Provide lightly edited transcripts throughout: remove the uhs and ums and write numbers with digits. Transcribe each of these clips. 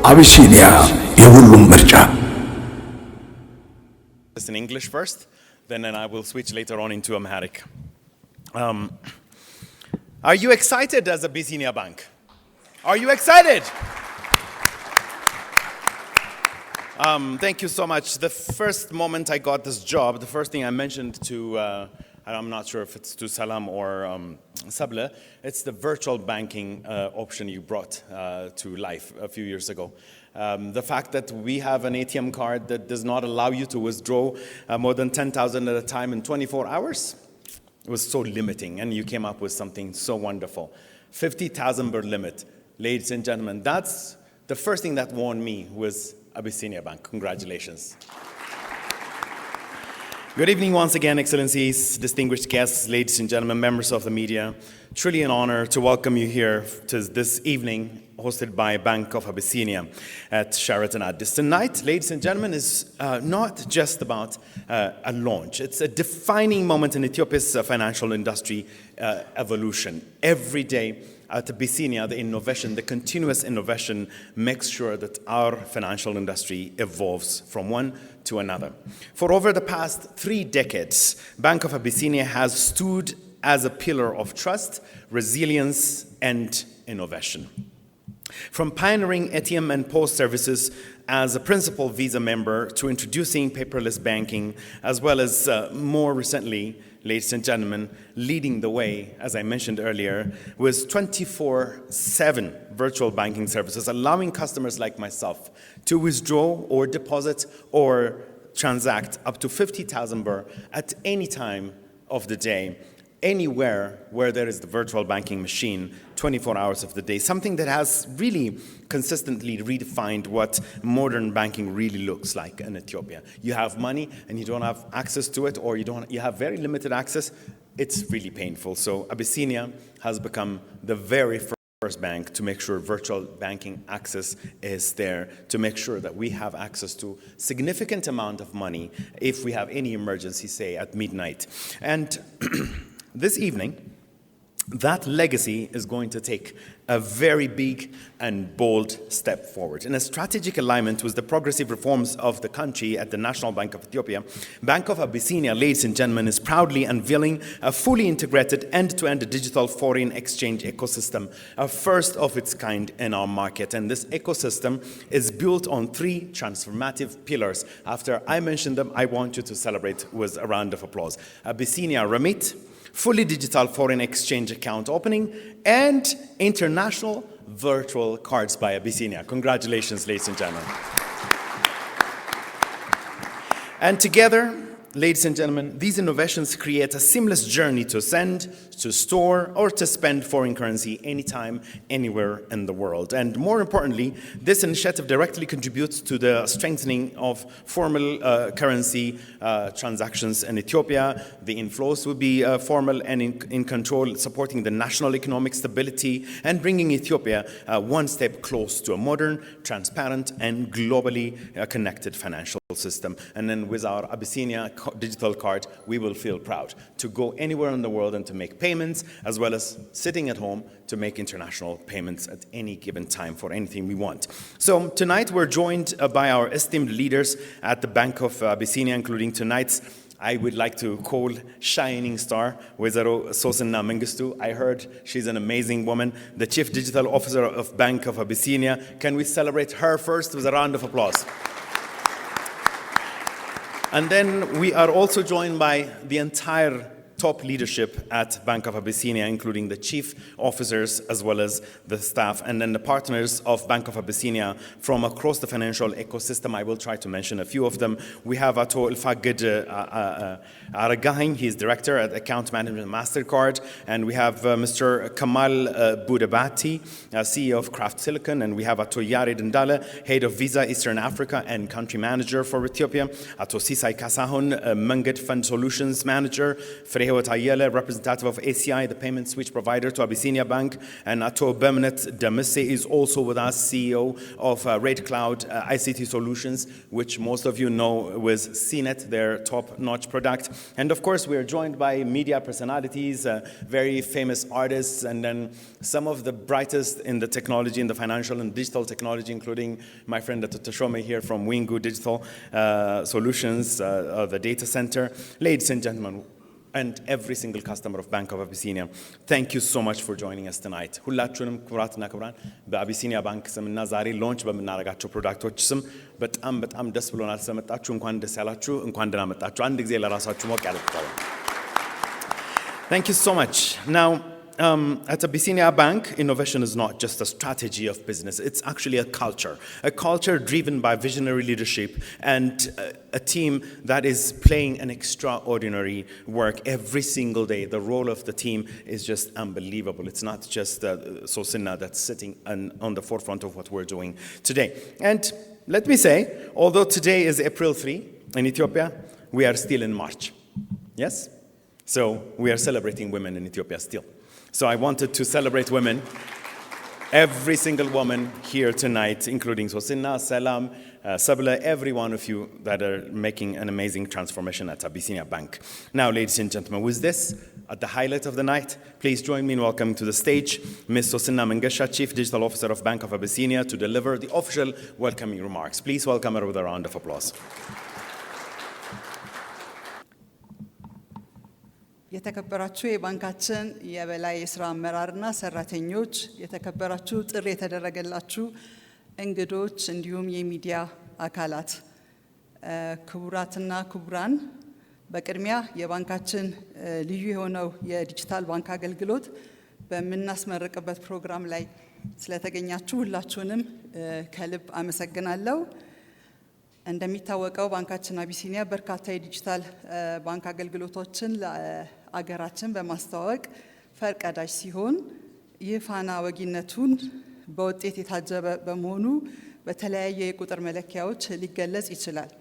አቢሲኒያ የሁሉም ምርጫ። In English first, then I will switch later on into Amharic. Are you excited as Abyssinia Bank? Are you excited? Thank you so much. The first moment I got this job, the first thing I mentioned to, I'm not sure if it's to Salam or Sabla, it's the virtual banking option you brought to life a few years ago. The fact that we have an ATM card that does not allow you to withdraw more than 10,000 at a time in 24 hours was so limiting, and you came up with something so wonderful. 50,000 birr limit. Ladies and gentlemen, that's the first thing that warned me was Abyssinia Bank. Congratulations. Good evening once again, Excellencies, distinguished guests, ladies and gentlemen, members of the media. Truly an honor to welcome you here to this evening hosted by Bank of Abyssinia at Sheraton Addis. Tonight, ladies and gentlemen, is not just about a launch. It's a defining moment in Ethiopia's financial industry evolution. Every day at Abyssinia, the innovation, the continuous innovation makes sure that our financial industry evolves from one to another. For over the past 3 decades, Bank of Abyssinia has stood as a pillar of trust, resilience, and innovation. From pioneering ATM and POS services as a principal Visa member to introducing paperless banking, as well as more recently, ladies and gentlemen, leading the way, as I mentioned earlier, with 24/7 virtual banking services, allowing customers like myself to withdraw or deposit or transact up to 50,000 birr at any time of the day, anywhere where there is the virtual banking machine, 24 hours of the day, something that has really consistently redefined what modern banking really looks like in Ethiopia. You have money and you don't have access to it, or you have very limited access. It's really painful. So Abyssinia has become the very first bank to make sure virtual banking access is there, to make sure that we have access to significant amount of money if we have any emergency, say at midnight. And this evening, that legacy is going to take a very big and bold step forward. In a strategic alignment with the progressive reforms of the country at the National Bank of Ethiopia, Bank of Abyssinia, ladies and gentlemen, is proudly unveiling a fully integrated end-to-end digital foreign exchange ecosystem, a first of its kind in our market. And this ecosystem is built on 3 transformative pillars. After I mention them, I want you to celebrate with a round of applause. Abyssinia Remit, fully digital foreign exchange account opening, and international virtual cards by Abyssinia. Congratulations, ladies and gentlemen. And together, ladies and gentlemen, these innovations create a seamless journey to send, to store, or to spend foreign currency anytime, anywhere in the world. And more importantly, this initiative directly contributes to the strengthening of formal currency transactions in Ethiopia. The inflows will be formal and in control, supporting the national economic stability and bringing Ethiopia one step close to a modern, transparent, and globally connected financial system. And then with our Abyssinia digital card, we will feel proud to go anywhere in the world and to make payments, as well as sitting at home to make international payments at any given time for anything we want. So tonight we're joined by our esteemed leaders at the Bank of Abyssinia, including tonight's, I would like to call shining star, Wezaro Sosinna Mengistu. I heard she's an amazing woman, the Chief Digital Officer of Bank of Abyssinia. Can we celebrate her first with a round of applause? And then we are also joined by the entire top leadership at Bank of Abyssinia, including the chief officers as well as the staff, and then the partners of Bank of Abyssinia from across the financial ecosystem. I will try to mention a few of them. We have Ato Elfagid Aragahin, he's director at Account Management MasterCard, and we have Mr. Kamal Budabati, CEO of Kraft Silicon, and we have Ato Yared Ndale, head of Visa Eastern Africa and country manager for Ethiopia, Ato Sisai Kasahun, Manget Fund Solutions manager, Frehewat Ayele, representative of ACI, the payment switch provider to Abyssinia Bank, and Ato Bemnet Damisse is also with us, CEO of Red Cloud ICT Solutions, which most of you know with CNET, their top-notch product. And of course, we are joined by media personalities, very famous artists, and then some of the brightest in the technology, in the financial and digital technology, including my friend Tashome here from Wingu Digital Solutions, the data center. Ladies and gentlemen, and every single customer of Bank of Abyssinia, thank you so much for joining us tonight. ሁላችሁንም ክቡራትና ክቡራን በአቢሲኒያ ባንክ ስምና ዛሬ ሎንች በምናደርጋቸው ፕሮዳክቶች ስም በጣም ደስ ብሎናል ስለመጣችሁ። እንኳን ደስ ያላችሁ፣ እንኳን ደህና መጣችሁ። አንድ ጊዜ ለራሳችሁ ሞቅ ያለ ተቀበሉ። Thank you so much. Now, at Abyssinia Bank, innovation is not just a strategy of business. It's actually a culture driven by visionary leadership and a team that is playing an extraordinary work every single day. The role of the team is just unbelievable. It's not just Sosinna that's sitting on the forefront of what we're doing today. And let me say, although today is April 3 in Ethiopia, we are still in March. Yes? So we are celebrating women in Ethiopia still. So I wanted to celebrate women, every single woman here tonight, including Sosinna, Salam, Sabla, every one of you that are making an amazing transformation at Abyssinia Bank. Now, ladies and gentlemen, with this, at the highlight of the night, please join me in welcoming to the stage Ms. Sosinna Mengesha, Chief Digital Officer of Bank of Abyssinia, to deliver the official welcoming remarks. Please welcome her with a round of applause. የተከበራችሁ የባንካችን የበላይ የሥራ አመራርና ሰራተኞች፣ የተከበራችሁ ጥሪ የተደረገላችሁ እንግዶች፣ እንዲሁም የሚዲያ አካላት፣ ክቡራትና ክቡራን፣ በቅድሚያ የባንካችን ልዩ የሆነው የዲጂታል ባንክ አገልግሎት በመናስመረቅበት ፕሮግራም ላይ ስለተገኛችሁ ሁላችሁንም ከልብ አመሰግናለሁ። እንደሚታወቀው ባንካችን አቢሲኒያ በርካታ የዲጂታል ባንክ አገልግሎቶችን ለአገራችን በማስተዋወቅ ፈርቀዳጅ ሲሆን ይህ ፋና ወጊነቱን በውጤት የታጀበ በመሆኑ በተለያየ የቁጥር መለኪያዎች ሊገለጽ ይችላል።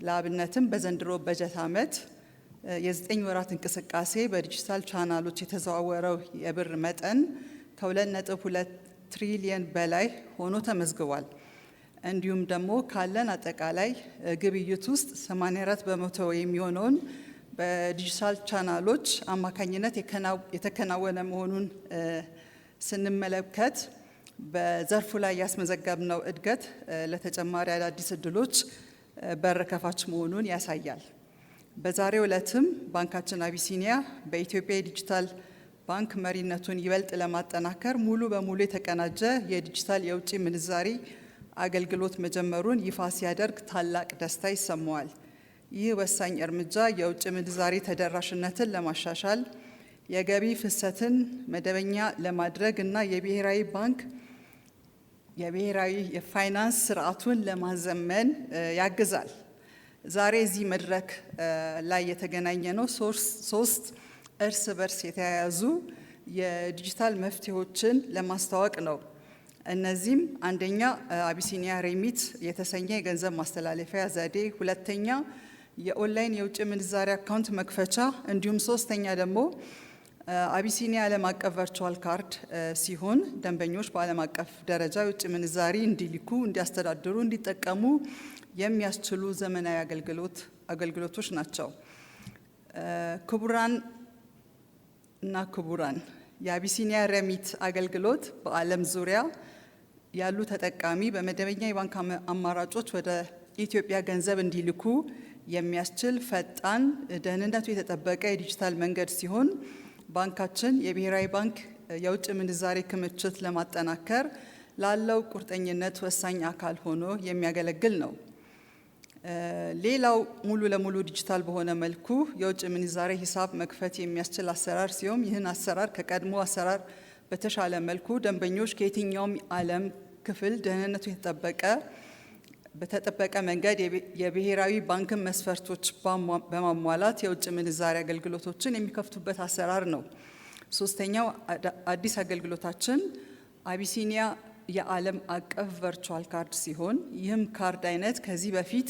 ለአብነትም በዘንድሮ በጀት ዓመት የ9 ወራት እንቅስቃሴ በዲጂታል ቻናሎች የተዘዋወረው የብር መጠን ከ2.2 ትሪሊየን በላይ ሆኖ ተመዝግቧል። እንዲሁም ደግሞ ካለን አጠቃላይ ግብይት ውስጥ 84% የሚሆነውን በዲጂታል ቻናሎች አማካኝነት የተከናወነ መሆኑን ስንመለከት በዘርፉ ላይ ያስመዘገብነው እድገት ለተጨማሪ አዳዲስ እድሎች በር ከፋች መሆኑን ያሳያል። በዛሬው ዕለትም ባንካችን አቢሲኒያ በኢትዮጵያ የዲጂታል ባንክ መሪነቱን ይበልጥ ለማጠናከር ሙሉ በሙሉ የተቀናጀ የዲጂታል የውጭ ምንዛሪ አገልግሎት መጀመሩን ይፋ ሲያደርግ ታላቅ ደስታ ይሰማዋል። ይህ ወሳኝ እርምጃ የውጭ ምንዛሪ ተደራሽነትን ለማሻሻል፣ የገቢ ፍሰትን መደበኛ ለማድረግ እና የብሔራዊ የፋይናንስ ስርዓቱን ለማዘመን ያግዛል። ዛሬ እዚህ መድረክ ላይ የተገናኘ ነው ሶስት እርስ በርስ የተያያዙ የዲጂታል መፍትሄዎችን ለማስተዋወቅ ነው። እነዚህም አንደኛ አቢሲኒያ ሬሚት የተሰኘ የገንዘብ ማስተላለፊያ ዘዴ፣ ሁለተኛ የኦንላይን የውጭ ምንዛሪ አካውንት መክፈቻ፣ እንዲሁም ሶስተኛ ደግሞ አቢሲኒያ ዓለም አቀፍ ቨርቹዋል ካርድ ሲሆን ደንበኞች በዓለም አቀፍ ደረጃ የውጭ ምንዛሪ እንዲልኩ፣ እንዲያስተዳድሩ፣ እንዲጠቀሙ የሚያስችሉ ዘመናዊ አገልግሎቶች ናቸው። ክቡራን እና ክቡራን፣ የአቢሲኒያ ሬሚት አገልግሎት በዓለም ዙሪያ ያሉ ተጠቃሚ በመደበኛ የባንክ አማራጮች ወደ ኢትዮጵያ ገንዘብ እንዲልኩ የሚያስችል ፈጣን፣ ደህንነቱ የተጠበቀ የዲጂታል መንገድ ሲሆን ባንካችን የብሔራዊ ባንክ የውጭ ምንዛሬ ክምችት ለማጠናከር ላለው ቁርጠኝነት ወሳኝ አካል ሆኖ የሚያገለግል ነው። ሌላው ሙሉ ለሙሉ ዲጂታል በሆነ መልኩ የውጭ ምንዛሬ ሂሳብ መክፈት የሚያስችል አሰራር ሲሆን ይህን አሰራር ከቀድሞ አሰራር በተሻለ መልኩ ደንበኞች ከየትኛውም ዓለም ክፍል ደህንነቱ በተጠበቀ መንገድ የብሔራዊ ባንክን መስፈርቶች በማሟላት የውጭ ምንዛሪ አገልግሎቶችን የሚከፍቱበት አሰራር ነው። ሶስተኛው አዲስ አገልግሎታችን አቢሲኒያ የዓለም አቀፍ ቨርቹዋል ካርድ ሲሆን ይህም ካርድ አይነት ከዚህ በፊት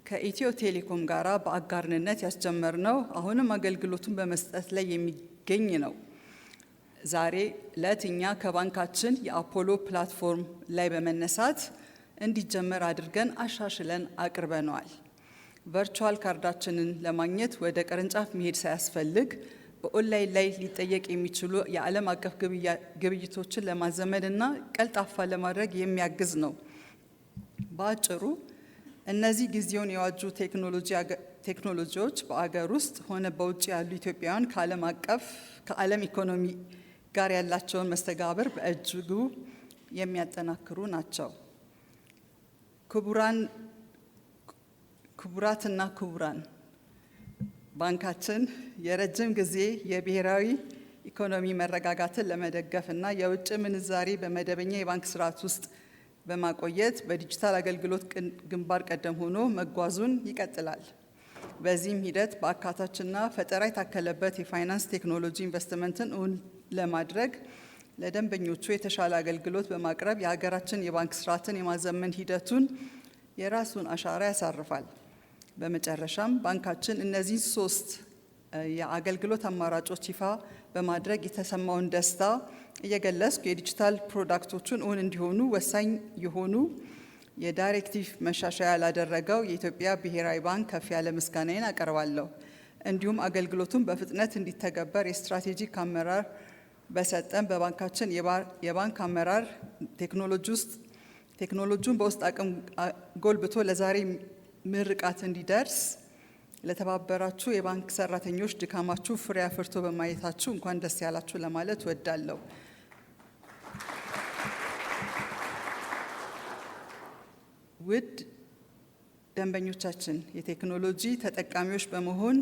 ከኢትዮ ቴሌኮም ጋራ በአጋርነት ያስጀመርነው አሁንም አገልግሎቱን በመስጠት ላይ የሚገኝ ነው። ዛሬ ዕለት እኛ ከባንካችን የአፖሎ ፕላትፎርም ላይ በመነሳት እንዲጀመር አድርገን አሻሽለን አቅርበነዋል። ቨርቹዋል ካርዳችንን ለማግኘት ወደ ቅርንጫፍ መሄድ ሳያስፈልግ በኦንላይን ላይ ሊጠየቅ የሚችሉ የዓለም አቀፍ ግብይቶችን ለማዘመን እና ቀልጣፋ ለማድረግ የሚያግዝ ነው። በአጭሩ እነዚህ ጊዜውን የዋጁ ቴክኖሎጂዎች በአገር ውስጥ ሆነ በውጭ ያሉ ኢትዮጵያውያን ከዓለም ኢኮኖሚ ጋር ያላቸውን መስተጋብር በእጅጉ የሚያጠናክሩ ናቸው። ክቡራትና ክቡራን፣ ባንካችን የረጅም ጊዜ የብሔራዊ ኢኮኖሚ መረጋጋትን ለመደገፍ እና የውጭ ምንዛሪ በመደበኛ የባንክ ስርዓት ውስጥ በማቆየት በዲጂታል አገልግሎት ግንባር ቀደም ሆኖ መጓዙን ይቀጥላል። በዚህም ሂደት በአካታችና ፈጠራ የታከለበት የፋይናንስ ቴክኖሎጂ ኢንቨስትመንትን እውን ለማድረግ ለደንበኞቹ የተሻለ አገልግሎት በማቅረብ የሀገራችን የባንክ ስርዓትን የማዘመን ሂደቱን የራሱን አሻራ ያሳርፋል። በመጨረሻም ባንካችን እነዚህ ሶስት የአገልግሎት አማራጮች ይፋ በማድረግ የተሰማውን ደስታ እየገለጽኩ የዲጂታል ፕሮዳክቶቹን እውን እንዲሆኑ ወሳኝ የሆኑ የዳይሬክቲቭ መሻሻያ ላደረገው የኢትዮጵያ ብሔራዊ ባንክ ከፍ ያለ ምስጋናዬን አቀርባለሁ። እንዲሁም አገልግሎቱን በፍጥነት እንዲተገበር የስትራቴጂክ አመራር በሰጠን በባንካችን የባንክ አመራር ቴክኖሎጂውን በውስጥ አቅም ጎልብቶ ለዛሬ ምርቃት እንዲደርስ ለተባበራችሁ የባንክ ሰራተኞች ድካማችሁ ፍሬ አፍርቶ በማየታችሁ እንኳን ደስ ያላችሁ ለማለት እወዳለሁ። ውድ ደንበኞቻችን የቴክኖሎጂ ተጠቃሚዎች በመሆን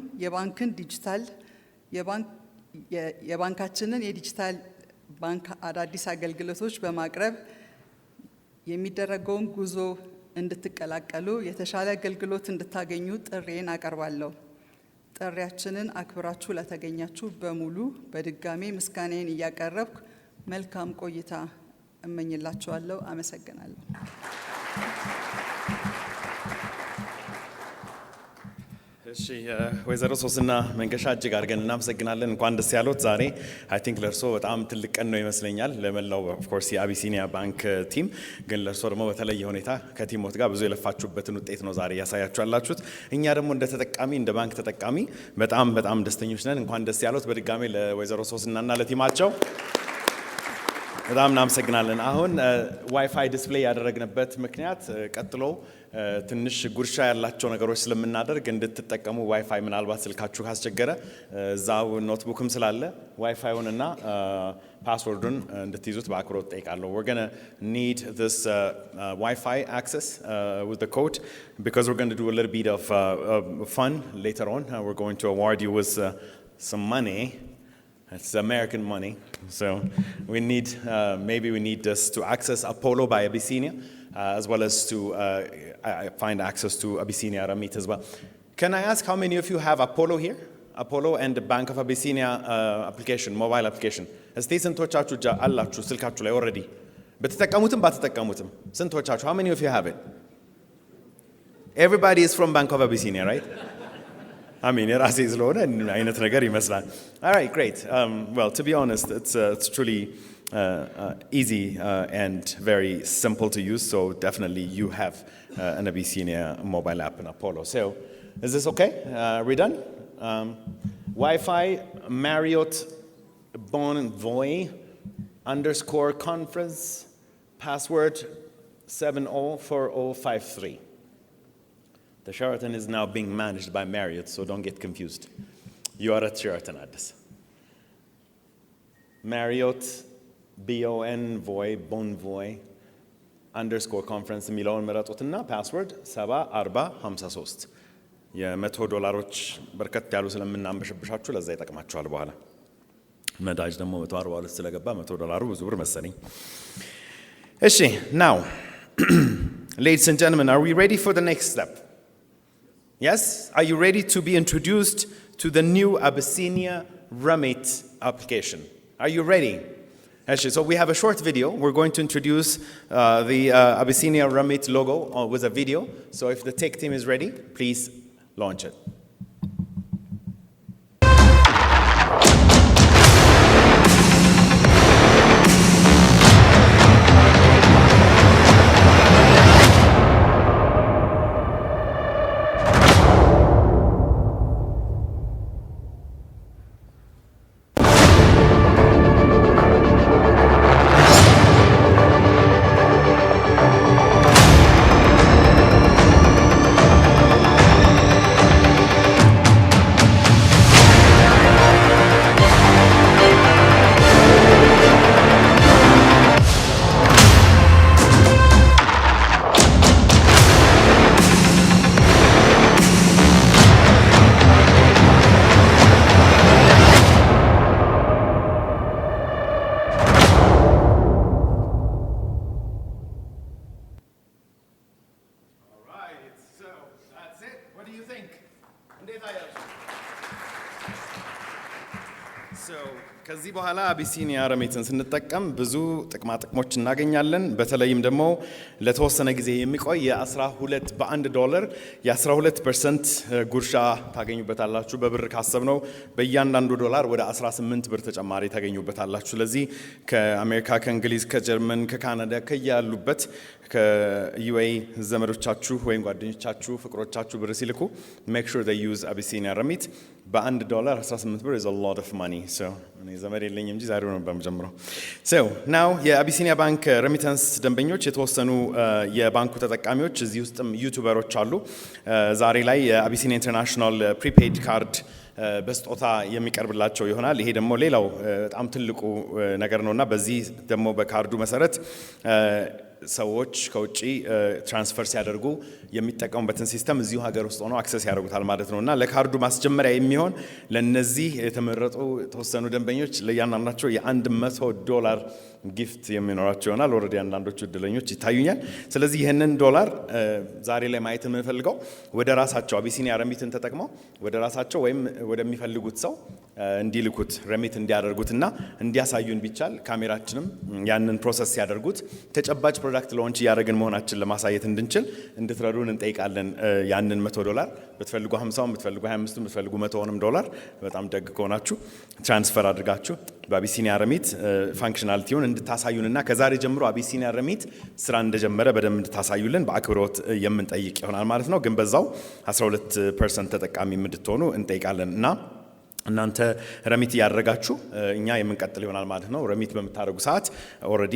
የባንካችንን የዲጂታል ባንክ አዳዲስ አገልግሎቶች በማቅረብ የሚደረገውን ጉዞ እንድትቀላቀሉ የተሻለ አገልግሎት እንድታገኙ ጥሪዬን አቀርባለሁ። ጥሪያችንን አክብራችሁ ለተገኛችሁ በሙሉ በድጋሜ ምስጋናዬን እያቀረብኩ መልካም ቆይታ እመኝላችኋለሁ። አመሰግናለሁ። እሺ ወይዘሮ ሶስና መንገሻ እጅግ አድርገን እናመሰግናለን። እንኳን ደስ ያሎት ዛሬ አይ ቲንክ ለርሶ በጣም ትልቅ ቀን ነው ይመስለኛል ለመላው ኦፍ ኮርስ የአቢሲኒያ ባንክ ቲም፣ ግን ለርሶ ደግሞ በተለየ ሁኔታ ከቲሞት ጋር ብዙ የለፋችሁበትን ውጤት ነው ዛሬ ያሳያችሁ ያላችሁት። እኛ ደግሞ እንደ ተጠቃሚ እንደ ባንክ ተጠቃሚ በጣም ደስተኞች ነን። እንኳን ደስ ያሎት በድጋሜ ለወይዘሮ ሶስናና ለቲማቸው በጣም እናመሰግናለን። አሁን ዋይፋይ ዲስፕሌይ ያደረግንበት ምክንያት ቀጥሎ ትንሽ ጉርሻ ያላቸው ነገሮች ስለምናደርግ እንድትጠቀሙ ዋይፋይ ምናልባት ስልካችሁ ካስቸገረ እዛው ኖትቡክም ስላለ ዋይፋዩንና ፓስወርዱን እንድትይዙት በአክብሮት ጠይቃለሁ። We're going to need this Wi-Fi access with the code because we're going to do a little bit of fun later on. We're going to award you with some money. It's American money, so we need maybe we need this to access Apollo by Abyssinia, as well as to find access to Abyssinia Ramit as well. Can I ask how many of you have Apollo here? Apollo and the Bank of Abyssinia application, mobile application. እስቲ ስንቶቻችሁ አላችሁ ስልካችሁ ላይ already? በተጠቀሙትም ባትጠቀሙትም ስንቶቻችሁ? How many of you have it? Everybody is from Bank of Abyssinia, right? I mean, የራሴ ስለሆነ አይነት ነገር ይመስላል. All right, great. Well, to be honest, it's truly easy and very simple to use. So definitely you have an Abyssinia mobile app in Apollo. So is this okay? We're done? Wi-Fi Marriott Bonvoy _conference password 704053. The Sheraton is now being managed by Marriott, so don't get confused. You are at Sheraton Addis. Marriott Bonvoy _conference የሚለውን መረጡትና ፓስወርድ 704053 $100 በርከት ያሉ ስለምናንበሽብሻችሁ ለዛ ይጠቅማችኋል። በኋላ ነዳጅ ደግሞ 142 ስለገባ $100 ብዙ ብር መሰለኝ። እሺ now ladies and gentlemen, are we ready for the next step? Yes? Are you ready to be introduced to the new Abyssinia Ramit application? Are you ready? Actually, so we have a short video. We're going to introduce the Abyssinia Ramit logo with a video. So if the tech team is ready, please launch it. ከዚህ በኋላ አቢሲኒያ ረሚትን ስንጠቀም ብዙ ጥቅማ ጥቅሞች እናገኛለን። በተለይም ደግሞ ለተወሰነ ጊዜ የሚቆይ የ12 $1 የ12% ጉርሻ ታገኙበታላችሁ። በብር ካሰብነው በእያንዳንዱ ዶላር ወደ 18 ብር ተጨማሪ ታገኙበታላችሁ። ስለዚህ ከአሜሪካ፣ ከእንግሊዝ፣ ከጀርመን፣ ከካናዳ ከያሉበት ከዩኤኢ ዘመዶቻችሁ ወይም ጓደኞቻችሁ ፍቅሮቻችሁ ብር ሲልኩ make sure they use Abyssinia Ramit $1 18 ብር is a lot of money. So እኔ ዘመድ የለኝም እንጂ ዛሬው ነው በመጀመሪያው። So now የአቢሲኒያ ባንክ ሬሚታንስ ደንበኞች የተወሰኑ የባንኩ ተጠቃሚዎች እዚህ ውስጥም ዩቲዩበሮች አሉ። ዛሬ ላይ የአቢሲኒያ ኢንተርናሽናል ፕሪፔድ ካርድ በስጦታ የሚቀርብላቸው ይሆናል። ይሄ ደግሞ ሌላው በጣም ትልቁ ነገር ነውና በዚህ ደግሞ በካርዱ መሰረት ሰዎች ከውጪ ትራንስፈር ሲያደርጉ የሚጠቀሙበትን ሲስተም እዚሁ ሀገር ውስጥ ሆነው አክሰስ ያደርጉታል ማለት ነውና ለካርዱ ማስጀመሪያ የሚሆን ለነዚህ የተመረጡ ተወሰኑ ደንበኞች ለያናናቸው $100 ጊፍት የሚኖራቸው ይሆናል። ኦልሬዲ አንዳንዶቹ እድለኞች ይታዩኛል። ስለዚህ ይህንን ዶላር ዛሬ ላይ ማየት የምንፈልገው ወደ ራሳቸው አቢሲኒያ ረሚትን ተጠቅመው ወደ ራሳቸው ወይም ወደሚፈልጉት ሰው እንዲልኩት ረሚት እንዲያደርጉትና እንዲያሳዩን ቢቻል ካሜራችንም ያንን ፕሮሰስ ሲያደርጉት ተጨባጭ ፕሮዳክት ሎንች እያደረግን መሆናችን ለማሳየት እንድንችል እንድትረዱን እንጠይቃለን። ያንን $100 ብትፈልጉ 50 ብትፈልጉ 25 ብትፈልጉ 100 ዶላር በጣም ደግ ከሆናችሁ ትራንስፈር አድርጋችሁ በአቢሲኒያ ረሚት ፋንክሽናሊቲውን እንድታሳዩንና ከዛሬ ጀምሮ አቢሲኒያ ረሚት ስራ እንደጀመረ በደንብ እንድታሳዩልን በአክብሮት የምንጠይቅ ይሆናል ማለት ነው። ግን በዛው 12% ተጠቃሚ እንድትሆኑ እንጠይቃለን እና እናንተ ረሚት ያደረጋችሁ እኛ የምንቀጥል ይሆናል ማለት ነው። ረሚት በመታረጉ ሰዓት ኦሬዲ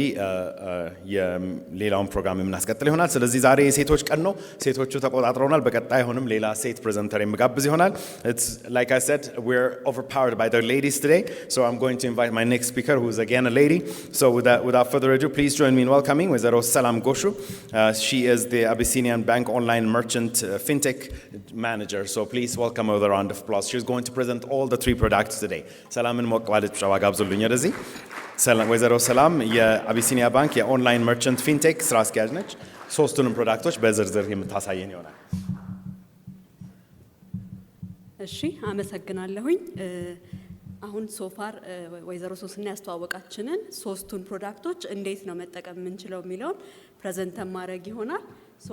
የሌላውን ፕሮግራም የምናስቀጥል ይሆናል። ስለዚህ ዛሬ የሴቶች ቀን ነው። ሴቶቹ ተቆጣጥረውናል። በቀጣይ ሆንም ሌላ ሴት ፕሬዘንተር የምጋብዝ ይሆናል። It's like I said, we're overpowered by the ladies today. So I'm going to invite my next speaker who is again a lady. So without further ado, please join me in welcoming Wazaro Salam Goshu. She is the Abyssinian Bank online merchant fintech manager. So please welcome her with a round of applause. She's going to present all the 3 products today. ሰላምን ሞቅ ባለች ጨዋ ጋብዙልኝ ወደዚህ። ወይዘሮ ሰላም የአቢሲኒያ ባንክ የኦንላይን መርቸንት ፊንቴክ ስራ አስኪያጅ ነች። 3ቱንም ፕሮዳክቶች በዝርዝር የምታሳየን ይሆናል። እሺ፣ አመሰግናለሁኝ። አሁን ሶፋር ወይዘሮ ሶስና ያስተዋወቃችንን 3ቱን ፕሮዳክቶች እንዴት ነው መጠቀም የምንችለው የሚለውን ፕሬዘንት ማድረግ ይሆናል። ሶ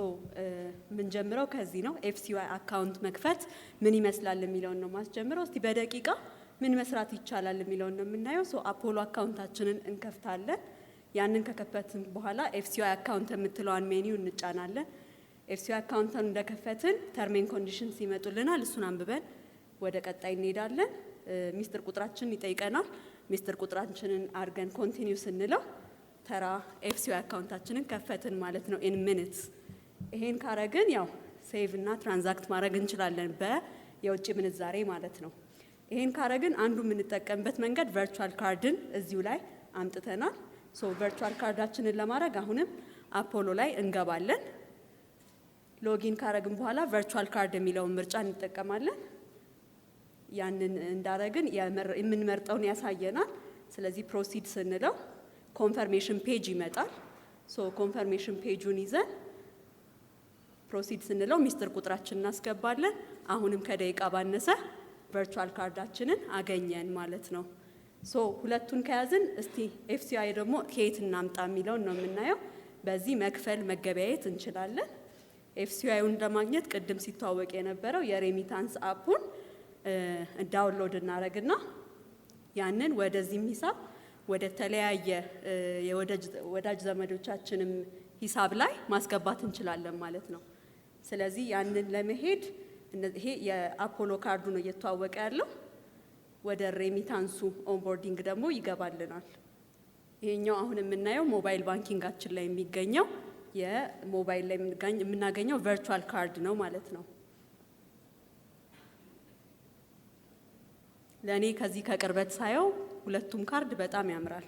ምን ጀምረው ከዚህ ነው ኤፍሲዋይ አካውንት መክፈት ምን ይመስላል የሚለውን ነው ማስጀምረው። እስቲ በደቂቃ ምን መስራት ይቻላል የሚለውን ነው የምናየው። ሶ አፖሎ አካውንታችንን እንከፍታለን። ያንን ከከፈትን በኋላ ኤፍሲዋይ አካውንት የምትለዋን ሜኒው እንጫናለን። ኤፍሲዋይ አካውንቱን እንደከፈትን ተርም ኤንድ ኮንዲሽንስ ይመጡልናል። እሱን አንብበን ወደ ቀጣይ እንሄዳለን። ሚስጥር ቁጥራችንን ይጠይቀናል። ሚስጥር ቁጥራችንን አድርገን ኮንቲኒው ስንለው ተራ ኤፍሲዋይ አካውንታችንን ከፈትን ማለት ነው ኢን ሚኒትስ። ይሄን ካረግን ያው ሴቭ እና ትራንዛክት ማድረግ እንችላለን በየውጭ ምንዛሬ ማለት ነው። ይሄን ካረግን አንዱ የምንጠቀምበት መንገድ ቨርቹዋል ካርድን እዚሁ ላይ አምጥተናል። ሶ ቨርቹዋል ካርዳችንን ለማድረግ አሁንም አፖሎ ላይ እንገባለን። ሎጊን ካረግን በኋላ ቨርቹዋል ካርድ የሚለውን ምርጫ እንጠቀማለን። ያንን እንዳረግን የምንመርጠውን ያሳየናል። ስለዚህ ፕሮሲድ ስንለው ኮንፈርሜሽን ፔጅ ይመጣል። ሶ ኮንፈርሜሽን ፔጁን ይዘን ፕሮሲድ ስንለው ሚስጥር ቁጥራችንን እናስገባለን። አሁንም ከደቂቃ ባነሰ ቨርቹዋል ካርዳችንን አገኘን ማለት ነው። ሶ ሁለቱን ከያዝን እስቲ ኤፍሲአይ ደግሞ ከየት እናምጣ የሚለውን ነው የምናየው። በዚህ መክፈል መገበያየት እንችላለን። ኤፍሲአይውን ለማግኘት ቅድም ሲተዋወቅ የነበረው የሬሚታንስ አፑን ዳውንሎድ እናረግና ያንን ወደዚህም ሂሳብ ወደ ተለያየ የወዳጅ ዘመዶቻችንም ሂሳብ ላይ ማስገባት እንችላለን ማለት ነው። ስለዚህ ያንን ለመሄድ ይሄ የአፖሎ ካርዱ ነው እየተዋወቀ ያለው። ወደ ሬሚታንሱ ኦንቦርዲንግ ደግሞ ይገባልናል። ይሄኛው አሁን የምናየው ሞባይል ባንኪንጋችን ላይ የሚገኘው የሞባይል ላይ የምናገኘው ቨርቹዋል ካርድ ነው ማለት ነው። ለኔ ከዚህ ከቅርበት ሳየው ሁለቱም ካርድ በጣም ያምራል።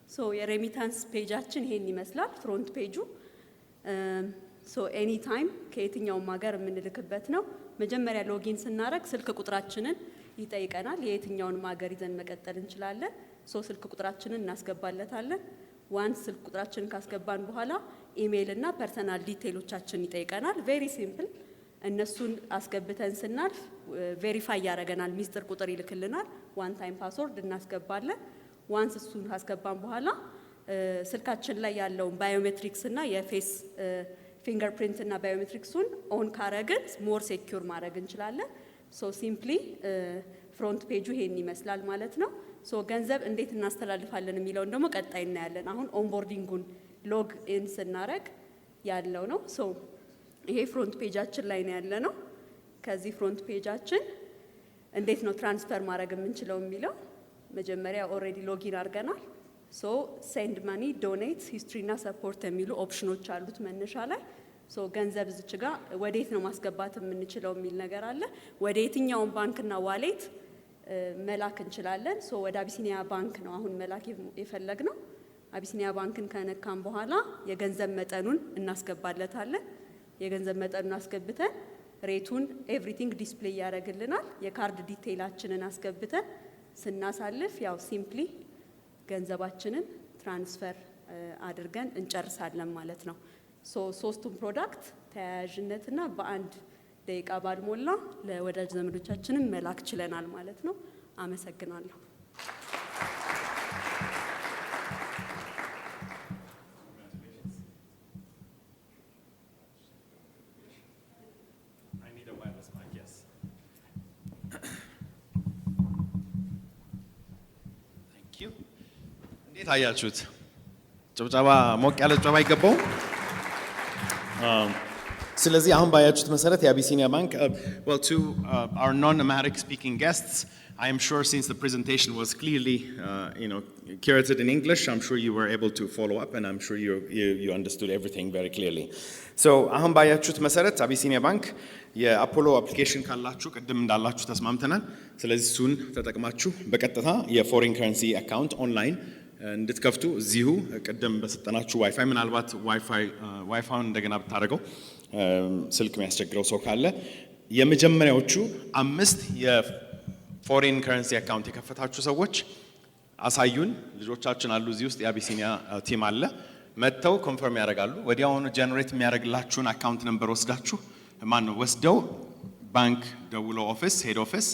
ሶ የሬሚታንስ ፔጃችን ይሄን ይመስላል። ፍሮንት ፔጁ ሶ ኤኒ ታይም ከየትኛውም ሀገር የምንልክበት ነው። መጀመሪያ ሎጊን ስናደርግ ስልክ ቁጥራችንን ይጠይቀናል። የየትኛውንም ሀገር ይዘን መቀጠል እንችላለን። ሶ ስልክ ቁጥራችንን እናስገባለታለን። ዋንስ ስልክ ቁጥራችንን ካስገባን በኋላ ኢሜይል እና ፐርሰናል ዲቴይሎቻችን ይጠይቀናል። ቬሪ ሲምፕል። እነሱን አስገብተን ስናልፍ ቬሪፋይ ያደርገናል። ሚስጥር ቁጥር ይልክልናል። ዋን ታይም ፓስወርድ እናስገባለን። ዋንስ እሱን ካስገባን በኋላ ስልካችን ላይ ያለውን ባዮሜትሪክስ እና የፌስ ፊንገርፕሪንት እና ባዮሜትሪክሱን ኦን ካረግን ሞር ሴኩር ማድረግ እንችላለን። ሶ ሲምፕሊ ፍሮንት ፔጁ ይሄን ይመስላል ማለት ነው። ሶ ገንዘብ እንዴት እናስተላልፋለን የሚለውን ደግሞ ቀጣይ እናያለን። አሁን ኦንቦርዲንጉን ሎግ ኢን ስናረግ ያለው ነው። ሶ ይሄ ፍሮንት ፔጃችን ላይ ነው ያለ ነው። ከዚህ ፍሮንት ፔጃችን እንዴት ነው ትራንስፈር ማድረግ የምንችለው የሚለው መጀመሪያ ኦልሬዲ ሎጊን አድርገናል። ሶ ሴንድ ማኒ፣ ዶኔት፣ ሂስትሪ እና ሰፖርት የሚሉ ኦፕሽኖች አሉት መነሻ ላይ። ሶ ገንዘብ እዚች ጋር ወዴት ነው ማስገባት የምንችለው የሚል ነገር አለ። ወደ የትኛውን ባንክና ዋሌት መላክ እንችላለን። ሶ ወደ አቢሲኒያ ባንክ ነው አሁን መላክ የፈለግነው። አቢሲኒያ ባንክን ከነካም በኋላ የገንዘብ መጠኑን እናስገባለታለን። የገንዘብ መጠኑን አስገብተን ሬቱን ኤቭሪቲንግ ዲስፕሌይ ያደርግልናል። የካርድ ዲቴይላችንን አስገብተን ስናሳልፍ ያው ሲምፕሊ ገንዘባችንን ትራንስፈር አድርገን እንጨርሳለን ማለት ነው። ሶ ሶስቱም ፕሮዳክት ተያያዥነትና በአንድ ደቂቃ ባልሞላ ለወዳጅ ዘመዶቻችንን መላክ ችለናል ማለት ነው። አመሰግናለሁ። እንዴት አያችሁት? ጭብጨባ ሞቅ ያለ ጭብጨባ ይገባው። ስለዚህ አሁን ባያችሁት መሰረት የአቢሲኒያ ባንክ well to our non-nomadic speaking guests, I am sure since the presentation was clearly curated in English, I'm sure you were able to follow up and I'm sure you understood everything very clearly. So አሁን ባያችሁት መሰረት አቢሲኒያ ባንክ የአፖሎ አፕሊኬሽን ካላችሁ ቅድም እንዳላችሁ ተስማምተናል። ስለዚህ እሱን ተጠቅማችሁ በቀጥታ የፎሬን ከረንሲ አካውንት ኦንላይን እንድትከፍቱ እዚሁ ቅድም በሰጠናችሁ ዋይፋይ ምናልባት ዋይፋውን እንደገና ብታደርገው ስልክ የሚያስቸግረው ሰው ካለ የመጀመሪያዎቹ 5 የፎሬን ከረንሲ አካውንት የከፈታችሁ ሰዎች አሳዩን። ልጆቻችን አሉ እዚህ ውስጥ የአቢሲኒያ ቲም አለ። መጥተው ኮንፈርም ያደርጋሉ። ወዲያውኑ ጀነሬት የሚያደርግላችሁን አካውንት ነምበር ወስደው ባንክ ደውሎ ኦፊስ ሄድ ኦፊስ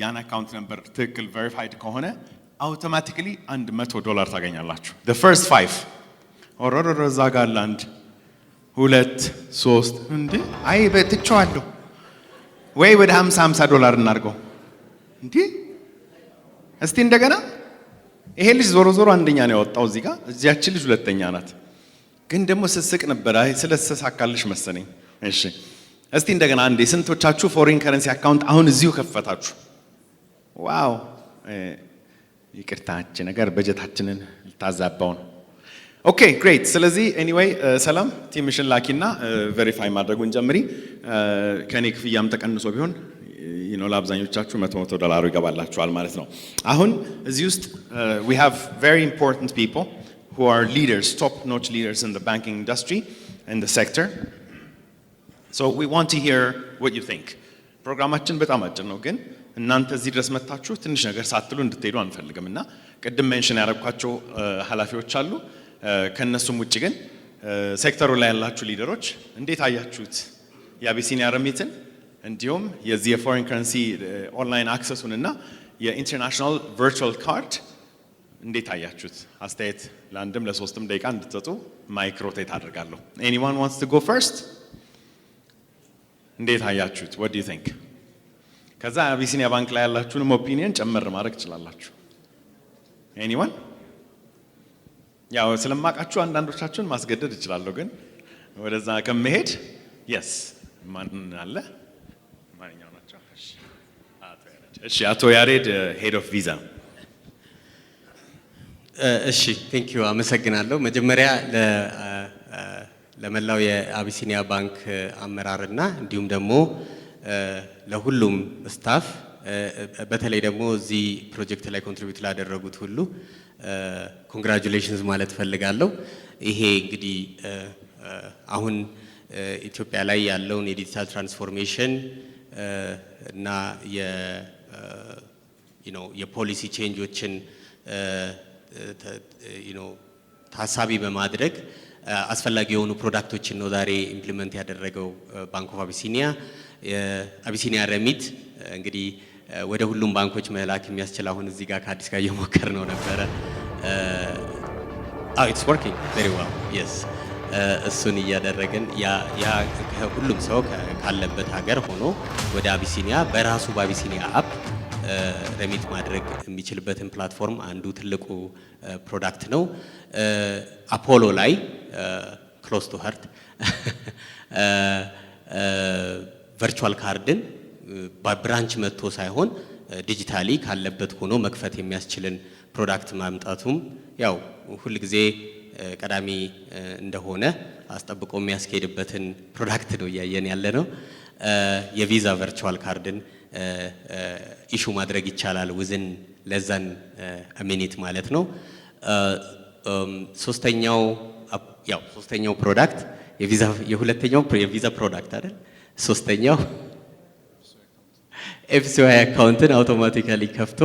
ያን አካውንት ነምበር ትክክል ቬሪፋይድ ከሆነ አውቶማቲካሊ $100 ታገኛላችሁ። the first 5 ኦሮሮሮ ዛጋላ 1 2 3 እንዴ አይ በትቻለሁ ወይ ወደ $50 እናርገው እንዴ እስቲ እንደገና ይሄ ልጅ ዞሮ አንደኛ ነው ያወጣው እዚህ ጋር እዚያች ልጅ ሁለተኛ ናት ግን ደግሞ ስስቅ ነበር አይ ስለተሳካልሽ መሰለኝ እሺ እስቲ እንደገና አንዴ ስንቶቻችሁ ፎሬን ከረንሲ አካውንት አሁን እዚሁ ከፈታችሁ ዋው ይቅርታች ነገር በጀታችንን ልታዛባው ነው ኦኬ ግሬት ስለዚህ ኤኒዌይ ሰላም ቲምሽን ላኪና ቬሪፋይ ማድረጉን ጀምሪ ከኔ ክፍያም ተቀንሶ ቢሆን ለአብዛኞቻችሁ $100 ይገባላችኋል ማለት ነው አሁን እዚህ ውስጥ we have very important people who are leaders top notch leaders in the banking industry in the sector so we want to hear what you think ፕሮግራማችን በጣም አጭር ነው ግን እናንተ እዚህ ድረስ መጣችሁ ትንሽ ነገር ሳትሉ እንድትሄዱ አንፈልግምና ቅድም ሜንሽን ያደረኳቸው ኃላፊዎች አሉ ከነሱም ውጪ ግን ሴክተሩ ላይ ያላችሁ ሊደሮች እንዴት አያችሁት የአቢሲኒያ ረሚትን እንዲሁም የዚህ የፎሬን ከረንሲ ኦንላይን አክሰሱን እና የኢንተርናሽናል ቨርቹዋል ካርድ እንዴት አያችሁት አስተያየት ለአንድም ለሶስትም ደቂቃ እንድትሰጡ ማይክ ሮቴት አድርጋለሁ anyone wants to go first እንዴት አያችሁት what do you think ከዛ አቢሲኒያ ባንክ ላይ ያላችሁንም ኦፒኒየን ጨመር ማድረግ ትችላላችሁ anyone ያው ስለማቃችሁ አንዳንዶቻችሁን ማስገደድ እችላለሁ ግን ወደዛ ከመሄድ yes ማን አለ ማንኛው ናቸው እሺ አቶ ያሬድ ሄድ ኦፍ ቪዛ እሺ ቴንክ ዩ አመሰግናለሁ መጀመሪያ ለመላው የአቢሲኒያ ባንክ አመራርና እንዲሁም ደግሞ ለሁሉም ስታፍ በተለይ ደግሞ እዚህ ፕሮጀክት ላይ ኮንትሪቢዩት ላደረጉት ሁሉ ኮንግራቹሌሽንስ ማለት ፈልጋለሁ ይሄ እንግዲህ አሁን ኢትዮጵያ ላይ ያለውን የዲጂታል ትራንስፎርሜሽን እና የፖሊሲ ቼንጆችን ታሳቢ በማድረግ አስፈላጊ የሆኑ ፕሮዳክቶችን ነው ዛሬ ኢምፕሊመንት ያደረገው ባንክ ኦፍ አቢሲኒያ አቢሲኒያ ረሚት እንግዲህ ወደ ሁሉም ባንኮች መላክ የሚያስችል አሁን እዚህ ጋር ከአዲስ ጋር እየሞከር ነው ነበረ it's working very well yes እሱን እያደረግን ያ ሁሉም ሰው ካለበት ሀገር ሆኖ ወደ አቢሲኒያ በራሱ በአቢሲኒያ አፕ ረሚት ማድረግ የሚችልበትን ፕላትፎርም አንዱ ትልቁ ፕሮዳክት ነው አፖሎ ላይ ክሎዝ ቱ ሃርት ቨርቹዋል ካርድን በብራንች መጥቶ ሳይሆን ዲጂታሊ ካለበት ሆኖ መክፈት የሚያስችልን ፕሮዳክት ማምጣቱም ያው ሁሉ ጊዜ ቀዳሚ እንደሆነ አስጠብቆ የሚያስኬድበትን ፕሮዳክት ነው እያየን ያለ ነው። የቪዛ ቨርቹዋል ካርድን ኢሹ ማድረግ ይቻላል ውዝን ለዛን ሚኒት ማለት ነው። ሶስተኛው ፕሮዳክት የሁለተኛው የቪዛ ፕሮዳክት አይደል? ሶስተኛው ኤፍሲዋይ አካውንትን አውቶማቲካሊ ከፍቶ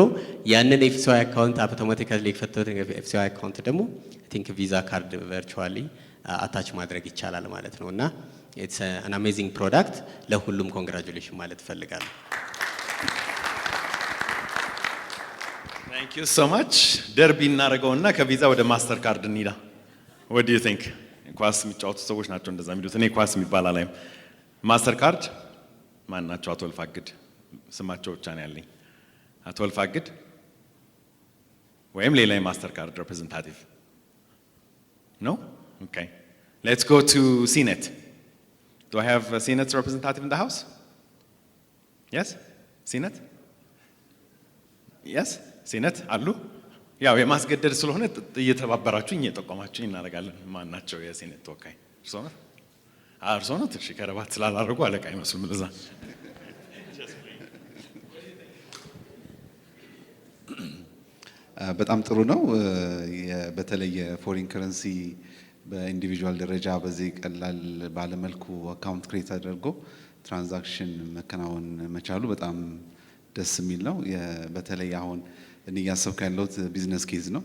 ያንን ኤፍሲዋይ አካውንት አውቶማቲካሊ ከፍቶ ኤፍሲዋይ አካውንት ደግሞ አይ ቲንክ ቪዛ ካርድ ቨርቹዋሊ አታች ማድረግ ይቻላል ማለት ነው። እና ኢትስ አን አሜዚንግ ፕሮዳክት ለሁሉም ኮንግራቹሌሽን ማለት ፈልጋለሁ። Thank you so much. ደርቢ እናደርገውና ከቪዛ ወደ ማስተር ካርድ እንሂዳ። What do you think? ኳስ የሚጫወቱ ሰዎች ናቸው እንደዛ የሚሉት። እኔ ኳስ የሚባል አላይም። ማስተር ካርድ ማን ናቸው? አቶ ልፋግድ ስማቸው ብቻ ነው ያለኝ። አቶ ልፋግድ ወይም ሌላ የማስተር ካርድ ሪፕሬዘንታቲቭ ነው? Okay. Let's go to CNET. Do I have a CNET representative in the house? Yes? CNET? Yes? CNET አሉ? ያው የማስገደድ ስለሆነ እየተባበራችሁኝ እየጠቆማችሁኝ እናደርጋለን። ማን ናቸው የሲኔት ተወካይ? እርሶ ነው? እርሶ ነው? እሺ፣ ከረባት ስላላደረጉ አለቃ አይመስሉም ለዛ። በጣም ጥሩ ነው። በተለይ የፎሪን ከረንሲ በኢንዲቪጁዋል ደረጃ በዚህ ቀላል ባለመልኩ አካውንት ክሬት አድርጎ ትራንዛክሽን መከናወን መቻሉ በጣም ደስ የሚል ነው። በተለይ አሁን እኔ እያሰብኩ ያለሁት ቢዝነስ ኬዝ ነው።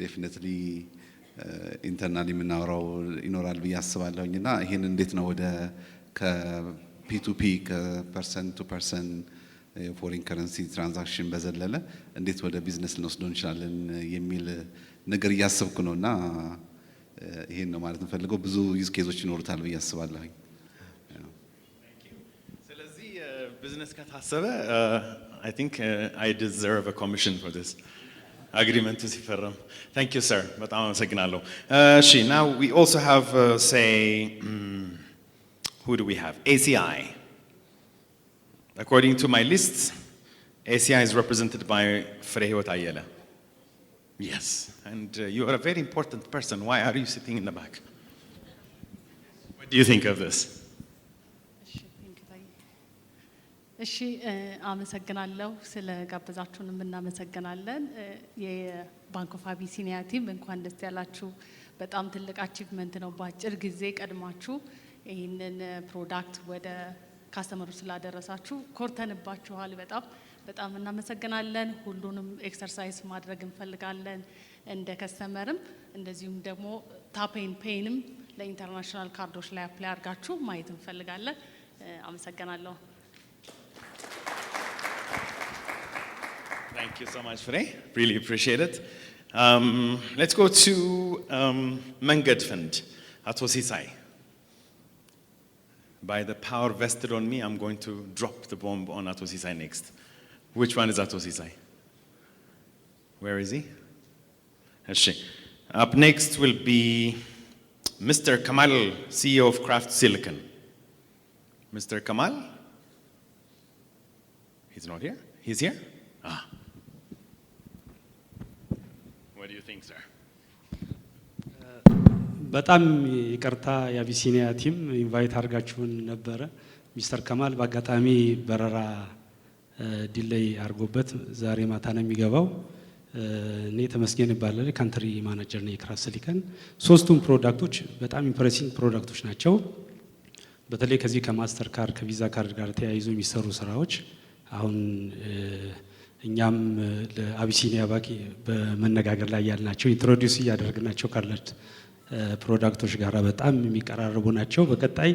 ዴፊኒትሊ ኢንተርናሊ የምናወራው ይኖራል ብዬ አስባለሁኝ እና ይህን እንዴት ነው ወደ ከፒቱፒ ከፐርሰን ቱ ፐርሰን የፎሪን ከረንሲ ትራንዛክሽን በዘለለ እንዴት ወደ ቢዝነስ ልንወስደው እንችላለን የሚል ነገር እያሰብኩ ነው እና ይሄን ነው ማለት እንፈልገው። ብዙ ዩዝ ኬዞች ይኖሩታል ብዬ አስባለሁኝ። ስለዚህ ቢዝነስ ከታሰበ I think I deserve a commission for this agreement to ሲፈረም. Thank you sir. በጣም አመሰግናለሁ። Now we also have who do we have? ACI. According to my list, ACI is represented by Frehiyot Ayela. Yes, and you are a very important person. Why are you sitting in the back? What do you think of this? እሺ አመሰግናለሁ ስለ ጋበዛችሁንም እናመሰግናለን። የባንክ ኦፍ አቢሲኒያ ቲም እንኳን ደስ ያላችሁ። በጣም ትልቅ አቺቭመንት ነው። በአጭር ጊዜ ቀድማችሁ ይህንን ፕሮዳክት ወደ ካስተመሩ ስላደረሳችሁ ኮርተንባችኋል። በጣም እናመሰግናለን። ሁሉንም ኤክሰርሳይዝ ማድረግ እንፈልጋለን እንደ ከስተመርም እንደዚሁም ደግሞ ታፕ ኤንድ ፔይንም ለኢንተርናሽናል ካርዶች ላይ አፕላይ አድርጋችሁ ማየት እንፈልጋለን። አመሰግናለሁ። Thank you so much, Frey. Really appreciate it. Let's go to Mangad Fund, Ato Sisai. By the power vested on me, I'm going to drop the bomb on Ato Sisai next. Which one is Ato Sisai? Where is he? Up next will be Mr. Kamal, CEO of Craft Silicon. Mr. Kamal? He's not here? He's here? What do you think, sir? በጣም ይቅርታ የአቢሲኒያ ቲም ኢንቫይት አድርጋችሁን ነበረ። ሚስተር ከማል በአጋጣሚ በረራ ዲሌይ አድርጎበት ዛሬ ማታ ነው የሚገባው። እኔ ተመስገን ይባላል፣ ካንትሪ ማኔጀር ነኝ የክራፍት ሲሊከን። ሶስቱም ፕሮዳክቶች በጣም ኢምፕሬሲንግ ፕሮዳክቶች ናቸው። በተለይ ከዚህ ከማስተር ካርድ ከቪዛ ካርድ ጋር ተያይዞ የሚሰሩ ስራዎች አሁን እኛም ለአቢሲኒያ ባንክ በመነጋገር ላይ ያልናቸው ኢንትሮዲዩስ እያደረግናቸው ካሉት ፕሮዳክቶች ጋር በጣም የሚቀራረቡ ናቸው። በቀጣይ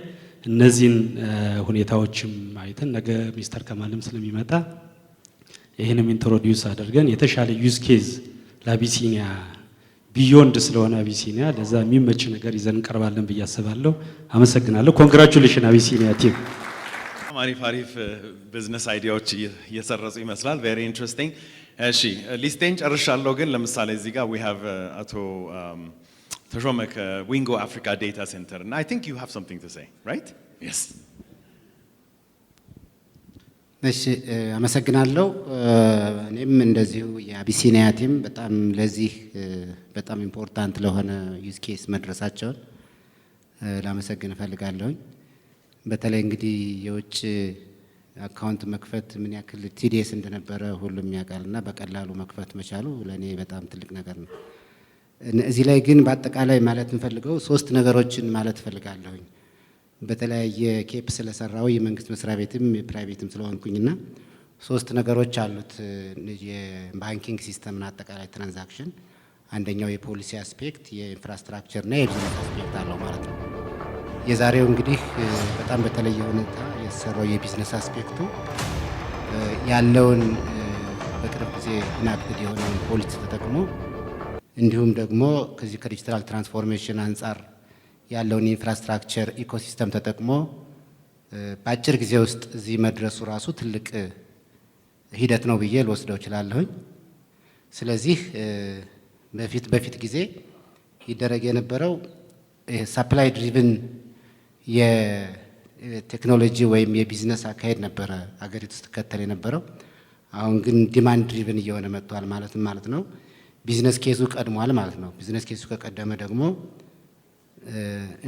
እነዚህን ሁኔታዎችም አይተን ነገ ሚስተር ከማልም ስለሚመጣ ይህንም ኢንትሮዲዩስ አድርገን የተሻለ ዩዝ ኬዝ ለአቢሲኒያ ቢዮንድ ስለሆነ አቢሲኒያ ለዛ የሚመች ነገር ይዘን እንቀርባለን ብዬ አስባለሁ። አመሰግናለሁ። ኮንግራቹሌሽን አቢሲኒያ ቲም። አሪፍ ቢዝነስ አይዲያዎች እየሰረጹ ይመስላል። ቬሪ ኢንትረስቲንግ። እሺ ሊስቴን ጨርሻለሁ፣ ግን ለምሳሌ እዚህ ጋር we have አቶ ተሾመ ከዊንጎ አፍሪካ ዴታ ሴንተር እና I think you have something to say, right? Yes. እሺ አመሰግናለሁ። እኔም እንደዚሁ የአቢሲኒያ ቲም በጣም ለዚህ በጣም ኢምፖርታንት ለሆነ ዩዝ ኬስ መድረሳቸውን ላመሰግን እፈልጋለሁ። በተለይ እንግዲህ የውጭ አካውንት መክፈት ምን ያክል ቲዲኤስ እንደነበረ ሁሉም ያውቃልና በቀላሉ መክፈት መቻሉ ለኔ በጣም ትልቅ ነገር ነው። እዚህ ላይ ግን በአጠቃላይ ማለት እንፈልገው 3 ነገሮችን ማለት እፈልጋለሁ። በተለያየ ኬፕ ስለሰራው የመንግስት መስሪያ ቤትም የፕራይቬትም ስለሆንኩኝና 3 ነገሮች አሉት የባንኪንግ ሲስተምና አጠቃላይ ትራንዛክሽን። አንደኛው የፖሊሲ አስፔክት፣ የኢንፍራስትራክቸር እና የቢዝነስ አስፔክት አለው ማለት ነው። የዛሬው እንግዲህ በጣም በተለየ ሁኔታ የተሰራው የቢዝነስ አስፔክቱ ያለውን በቅርብ ጊዜ ኢናክትድ የሆነውን ፖሊሲ ተጠቅሞ እንዲሁም ደግሞ ከዚህ ከዲጂታል ትራንስፎርሜሽን አንጻር ያለውን ኢንፍራስትራክቸር ኢኮሲስተም ተጠቅሞ በአጭር ጊዜ ውስጥ እዚህ መድረሱ ራሱ ትልቅ ሂደት ነው ብዬ ልወስደው እችላለሁኝ። ስለዚህ በፊት ጊዜ ይደረግ የነበረው ሰፕላይ ድሪቭን የቴክኖሎጂ ወይም የቢዝነስ አካሄድ ነበረ አገሪቱ ውስጥ ተከተል የነበረው። አሁን ግን ዲማንድ ድሪቭን እየሆነ መጥቷል ማለት ነው። ቢዝነስ ኬዙ ቀድሟል ማለት ነው። ቢዝነስ ኬዙ ከቀደመ ደግሞ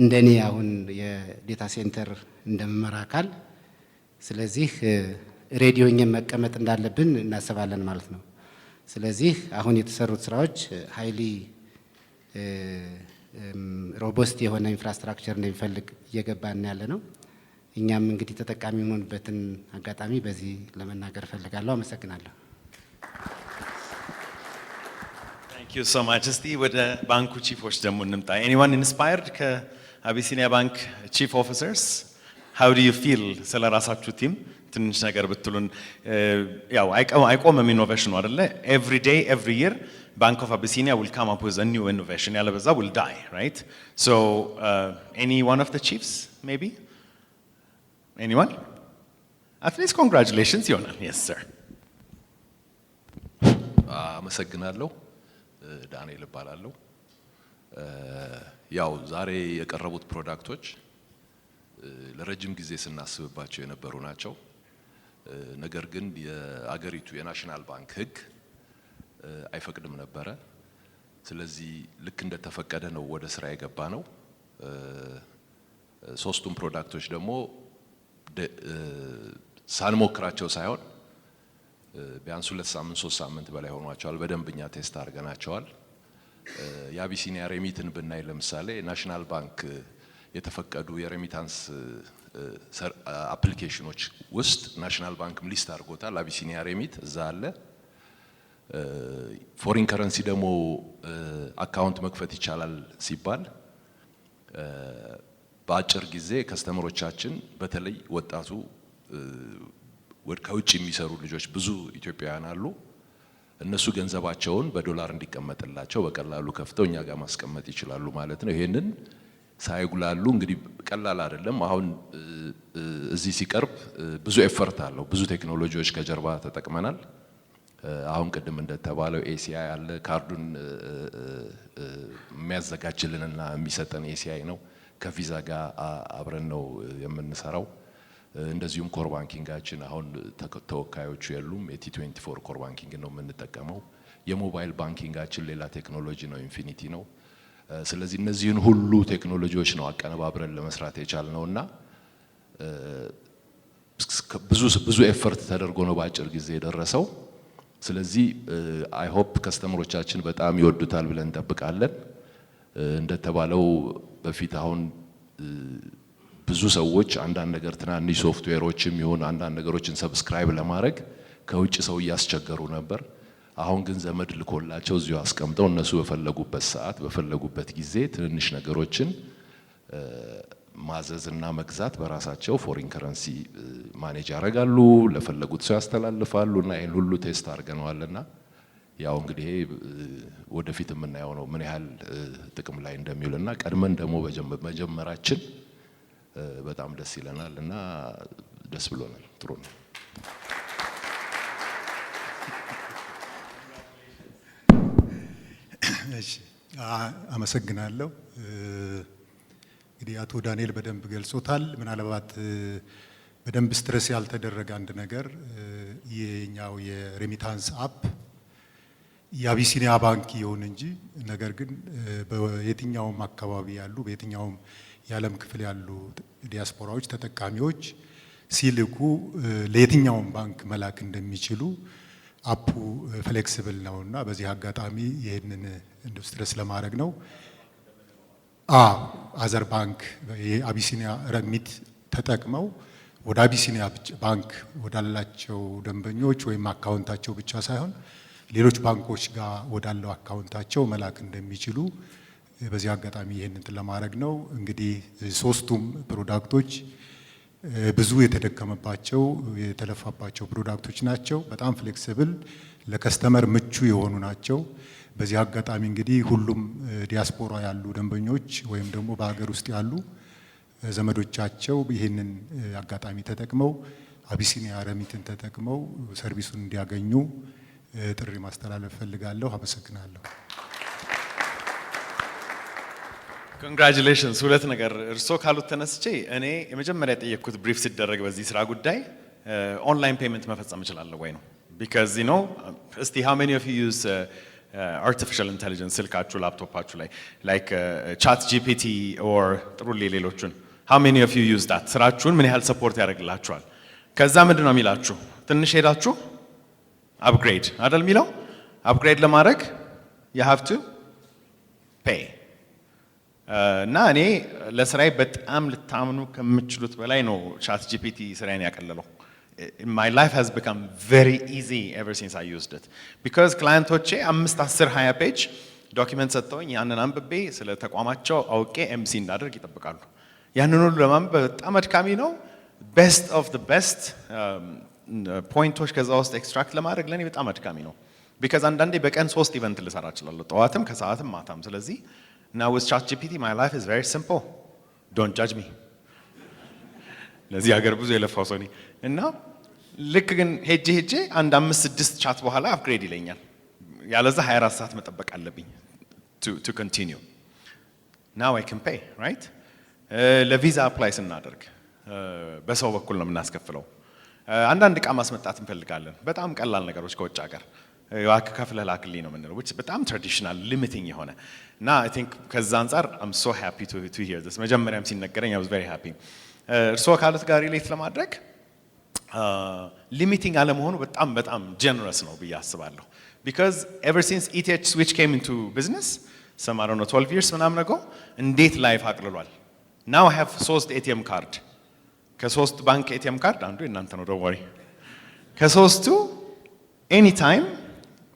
እንደኔ አሁን የዴታ ሴንተር እንደመመራ አካል ስለዚህ ሬዲ ሆኜ መቀመጥ እንዳለብን እናስባለን ማለት ነው። ስለዚህ አሁን የተሰሩት ስራዎች ሃይሊ ሮቦስት የሆነ ኢንፍራስትራክቸር እንደሚፈልግ እየገባን ያለ ነው። እኛም እንግዲህ ተጠቃሚ የሆንበትን አጋጣሚ በዚህ ለመናገር እፈልጋለሁ። አመሰግናለሁ። Thank you so much. እስቲ ወደ ባንኩ ቺፎች ደግሞ እንምጣ። Anyone inspired ከአቢሲኒያ ባንክ ቺፍ ኦፊሰርስ? How do you feel ስለ ራሳችሁ ቲም ትንሽ ነገር ብትሉን። ያው አይቆምም ኢኖቬሽኑ አይደለ? Every day, every year Bank of Abyssinia will come up with a new innovation. ያለበዛ will die, right? So any one of the chiefs maybe? Anyone? At least congratulations ይሆናል. Yes sir. አመሰግናለሁ። ዳንኤል እባላለሁ። ያው ዛሬ የቀረቡት ፕሮዳክቶች ለረጅም ጊዜ ስናስብባቸው የነበሩ ናቸው። ነገር ግን የአገሪቱ የናሽናል ባንክ ሕግ አይፈቅድም ነበረ። ስለዚህ ልክ እንደተፈቀደ ነው ወደ ስራ የገባ ነው። 3ቱም ፕሮዳክቶች ደግሞ ሳንሞክራቸው ሳይሆን ቢያንስ 2 ሳምንት 3 ሳምንት በላይ ሆኗቸዋል። በደንብኛ ቴስት አድርገናቸዋል። የአቢሲኒያ ሬሚትን ብናይ ለምሳሌ ናሽናል ባንክ የተፈቀዱ የሬሚታንስ አፕሊኬሽኖች ውስጥ ናሽናል ባንክም ሊስት አድርጎታል። አቢሲኒያ ሬሚት እዛ አለ። ፎሪን ከረንሲ ደግሞ አካውንት መክፈት ይቻላል ሲባል በአጭር ጊዜ ከስተመሮቻችን በተለይ ወጣቱ ከውጭ የሚሰሩ ልጆች ብዙ ኢትዮጵያውያን አሉ። እነሱ ገንዘባቸውን በዶላር እንዲቀመጥላቸው በቀላሉ ከፍተው እኛ ጋር ማስቀመጥ ይችላሉ ማለት ነው። ይሄንን ሳይጉላሉ እንግዲህ ቀላል አይደለም። አሁን እዚህ ሲቀርብ ብዙ ኤፈርት አለው። ብዙ ቴክኖሎጂዎች ከጀርባ ተጠቅመናል። አሁን ቅድም እንደተባለው ኤሲአይ አለ። ካርዱን የሚያዘጋጅልንና የሚሰጠን ኤሲአይ ነው። ከቪዛ ጋር አብረን ነው የምንሰራው። እንደዚሁም ኮር ባንኪንጋችን አሁን ተወካዮቹ የሉም። የቲ24 ኮር ባንኪንግ ነው የምንጠቀመው። የሞባይል ባንኪንጋችን ሌላ ቴክኖሎጂ ነው፣ ኢንፊኒቲ ነው። ስለዚህ እነዚህን ሁሉ ቴክኖሎጂዎች ነው አቀነባብረን ለመስራት የቻልነውና ብዙ ኤፈርት ተደርጎ ነው በአጭር ጊዜ የደረሰው። ስለዚህ አይ ሆፕ ከስተመሮቻችን በጣም ይወዱታል ብለን እንጠብቃለን። እንደተባለው በፊት አሁን ብዙ ሰዎች አንዳንድ ነገር ትናንሽ ሶፍትዌሮችም ይሁን አንዳንድ ነገሮችን ሰብስክራይብ ለማድረግ ከውጭ ሰው እያስቸገሩ ነበር። አሁን ግን ዘመድ ልኮላቸው እዚሁ አስቀምጠው እነሱ በፈለጉበት ሰዓት በፈለጉበት ጊዜ ትንንሽ ነገሮችን ማዘዝና መግዛት በራሳቸው ፎሪን ከረንሲ ማኔጅ ያደርጋሉ፣ ለፈለጉት ሰው ያስተላልፋሉ። እና ይሄን ሁሉ ቴስት አድርገነዋልና ያው እንግዲህ ወደፊት የምናየው ነው ምን ያህል ጥቅም ላይ እንደሚውልና ቀድመን ደግሞ መጀመራችን በጣም ደስ ይለናል እና ደስ ብሎናል። ጥሩ ነው። እሺ አመሰግናለሁ። እንግዲህ አቶ ዳንኤል በደንብ ገልጾታል። ምናልባት በደንብ ስትረስ ያልተደረገ አንድ ነገር የኛው የሬሚታንስ አፕ የአቢሲኒያ ባንክ ይሁን እንጂ ነገር ግን በየትኛውም አካባቢ ያሉ በየትኛውም የዓለም ክፍል ያሉ ዲያስፖራዎች ተጠቃሚዎች ሲልኩ ለየትኛውም ባንክ መላክ እንደሚችሉ አፑ ፍሌክሲብል ነውና በዚህ አጋጣሚ ይህንን ኢንዱስትሪስ ለማድረግ ነው። አዘር ባንክ የአቢሲኒያ ረሚት ተጠቅመው ወደ አቢሲኒያ ባንክ ወዳላቸው ደንበኞች ወይም አካውንታቸው ብቻ ሳይሆን ሌሎች ባንኮች ጋር ወዳለው አካውንታቸው መላክ እንደሚችሉ በዚህ አጋጣሚ ይህንን ለማድረግ ነው። እንግዲህ ሶስቱም ፕሮዳክቶች ብዙ የተደከመባቸው የተለፋባቸው ፕሮዳክቶች ናቸው። በጣም ፍሌክሲብል ለከስተመር ምቹ የሆኑ ናቸው። በዚህ አጋጣሚ እንግዲህ ሁሉም ዲያስፖራ ያሉ ደንበኞች ወይም ደግሞ በሀገር ውስጥ ያሉ ዘመዶቻቸው ይህንን አጋጣሚ ተጠቅመው አቢሲኒያ ረሚትን ተጠቅመው ሰርቪሱን እንዲያገኙ ጥሪ ማስተላለፍ ፈልጋለሁ። አመሰግናለሁ። ኮንግራቹሌሽንስ። ሁለት ነገር እርሶ ካሉት ተነስቼ እኔ የመጀመሪያ የጠየቅኩት ብሪፍ ሲደረግ በዚህ ስራ ጉዳይ ኦንላይን ፔመንት መፈጸም እችላለሁ ወይ ነው። ቢካዝ ዩ ኖ እስቲ how many of you use artificial intelligence ስልካችሁ ላፕቶፓችሁ ላይ like chat gpt or ጥሩሌ ሌሎቹን how many of you use that ስራችሁን ምን ያህል ሰፖርት ያደርግላችኋል? ከዛ ምንድን ነው የሚላችሁ? ትንሽ ሄዳችሁ አፕግሬድ አይደል የሚለው አፕግሬድ ለማድረግ you have to pay እና እኔ ለስራዬ በጣም ልታምኑ ከምትችሉት በላይ ነው ቻት ጂፒቲ ስራዬን ያቀለለው። My life has become very easy ever since I used it. Because ክላይንቶቼ 5 10 20 ፔጅ ዶክመንት ሰጥተውኝ ያንን አንብቤ ስለ ተቋማቸው አውቄ ኤምሲ እንዳደርግ ይጠብቃሉ። ያንን ሁሉ ለማንበብ በጣም አድካሚ ነው። ቤስት ኦፍ ዘ ቤስት ፖይንቶች ከዛ ውስጥ ኤክስትራክት ለማድረግ ለኔ በጣም አድካሚ ነው። ቢካዝ አንዳንዴ በቀን 3 ኢቨንት ልሰራ እችላለሁ፣ ጠዋትም ከሰዓትም ማታም። ስለዚህ now with ChatGPT my life is very simple. Don't judge me. ለዚህ ሀገር ብዙ የለፋው ሰው ነኝ እና ልክ ግን ሄጄ አንድ 5-6 ቻት በኋላ አፕግሬድ ይለኛል። ያለዛ 24 ሰዓት መጠበቅ አለብኝ to continue. Now I can pay, right? ለቪዛ አፕላይ ስናደርግ በሰው በኩል ነው የምናስከፍለው። አንዳንድ ዕቃ ማስመጣት እንፈልጋለን፣ በጣም ቀላል ነገሮች ከውጭ ሀገር እባክህ ከፍለህ ላክልኝ ነው የምንለው፣ which በጣም ትራዲሽናል ሊሚቲንግ የሆነ እና I think ከዛ አንጻር I'm so happy to hear this። መጀመሪያም ሲነገረኝ I was very happy። እርስዎ ካሉት ጋር ሪሌት ለማድረግ ሊሚቲንግ አለመሆኑ በጣም ጀነረስ ነው ብዬ አስባለሁ። because ever since ETH switch came into business some I don't know 12 years ምናምን ago እንዴት ላይፍ አቅልሏል። now I have 3 ATM ካርድ ከ3 ባንክ ATM ካርድ አንዱ የእናንተ ነው don't worry ከ3ቱ ኤኒታይም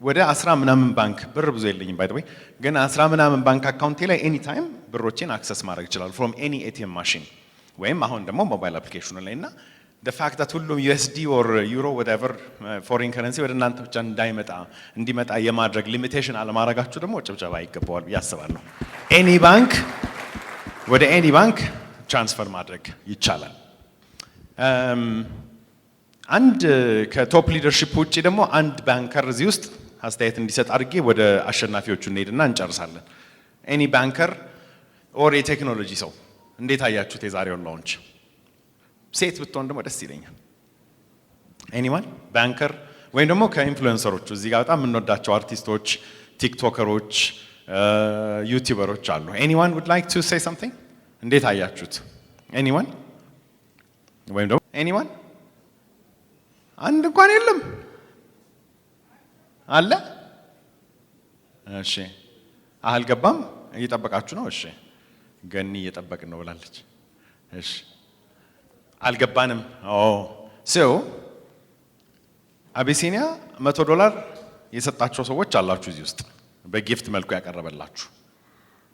ወደ 10 ምናምን ባንክ ብር ብዙ የለኝም ባይ ዘ ወይ ግን 10 ምናምን ባንክ አካውንቴ ላይ ኤኒታይም ብሮቼን አክሰስ ማድረግ ይችላል from any ATM machine ወይም አሁን ደግሞ ሞባይል አፕሊኬሽኑ ላይ እና the fact that ሁሉም USD or euro whatever foreign currency ወደ እናንተ ብቻ እንዲመጣ የማድረግ ሊሚቴሽን አለማድረጋችሁ ደግሞ ጭብጨባ ይገባዋል ብዬ አስባለሁ። ኤኒ ባንክ ወደ ኤኒ ባንክ ትራንስፈር ማድረግ ይቻላል። አንድ ከቶፕ ሊደርሺፕ ውጪ ደግሞ አንድ ባንከር እዚህ ውስጥ አስተያየት እንዲሰጥ አድርጌ ወደ አሸናፊዎቹ እንሄድና እንጨርሳለን። ኤኒ ባንከር ኦር የቴክኖሎጂ ሰው እንዴት አያችሁት የዛሬውን ላውንች? ሴት ብትሆን ደግሞ ደስ ይለኛል። ኤኒዋን ባንከር ወይም ደግሞ ከኢንፍሉዌንሰሮቹ እዚህ ጋር በጣም የምንወዳቸው አርቲስቶች፣ ቲክቶከሮች፣ ዩቲዩበሮች አሉ። ኤኒዋን would like to say something? እንዴት አያችሁት? ኤኒዋን ወይም ደግሞ ኤኒዋን አንድ እንኳን የለም አለ? እሺ አልገባም። እየጠበቃችሁ ነው? እሺ ገኒ እየጠበቅን ነው ብላለች። እሺ አልገባንም። ሶ አቢሲኒያ $100 የሰጣቸው ሰዎች አላችሁ እዚህ ውስጥ በጊፍት መልኩ ያቀረበላችሁ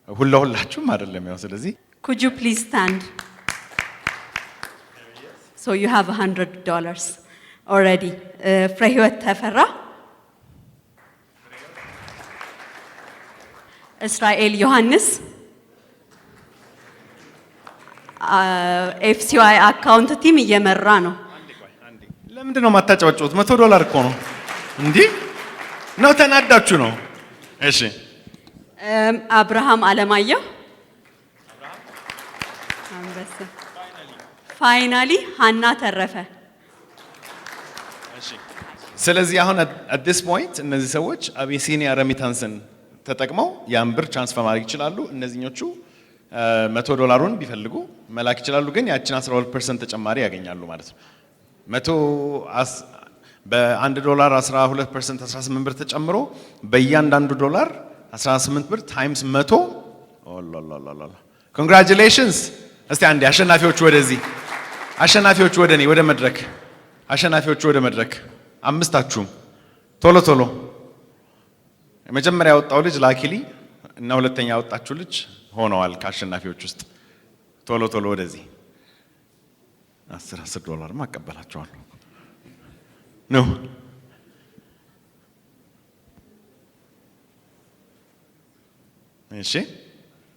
ሁላችሁም አይደለም ያው። ስለዚህ could you please stand? So you have $100 already. ፍሬህይወት ተፈራ፣ እስራኤል ዮሐንስ ኤፍሲዋይ አካውንት ቲም እየመራ ነው። ለምንድን ነው የማታጨበጭቡት? $100 እኮ ነው። እንዲህ ነው ተናዳችሁ ነው? እሺ አብርሃም አለማየሁ፣ ፋይናሊ ሀና ተረፈ። ስለዚህ አሁን at this point እነዚህ ሰዎች አቢሲኒያ ረሚታንስን ተጠቅመው ያን ብር ትራንስፈር ማድረግ ይችላሉ። እነዚህኞቹ $100 ቢፈልጉ መላክ ይችላሉ። ግን ያችን 12% ተጨማሪ ያገኛሉ ማለት ነው። በ1 ዶላር 12% 18 ብር ተጨምሮ በእያንዳንዱ ዶላር 18 ብር ታይምስ 100 ኦላላላላ ኮንግራቹሌሽንስ። እስቲ አንዴ አሸናፊዎቹ ወደዚህ፣ አሸናፊዎቹ ወደ እኔ ወደ መድረክ፣ አሸናፊዎቹ ወደ መድረክ። አምስታችሁም ቶሎ ቶሎ። የመጀመሪያ ያወጣው ልጅ ላኪሊ እና ሁለተኛ ያወጣችሁ ልጅ ሆነዋል ከአሸናፊዎች ውስጥ። ቶሎ ቶሎ ወደዚህ። $10 ማቀበላቸዋለሁ ነው። እሺ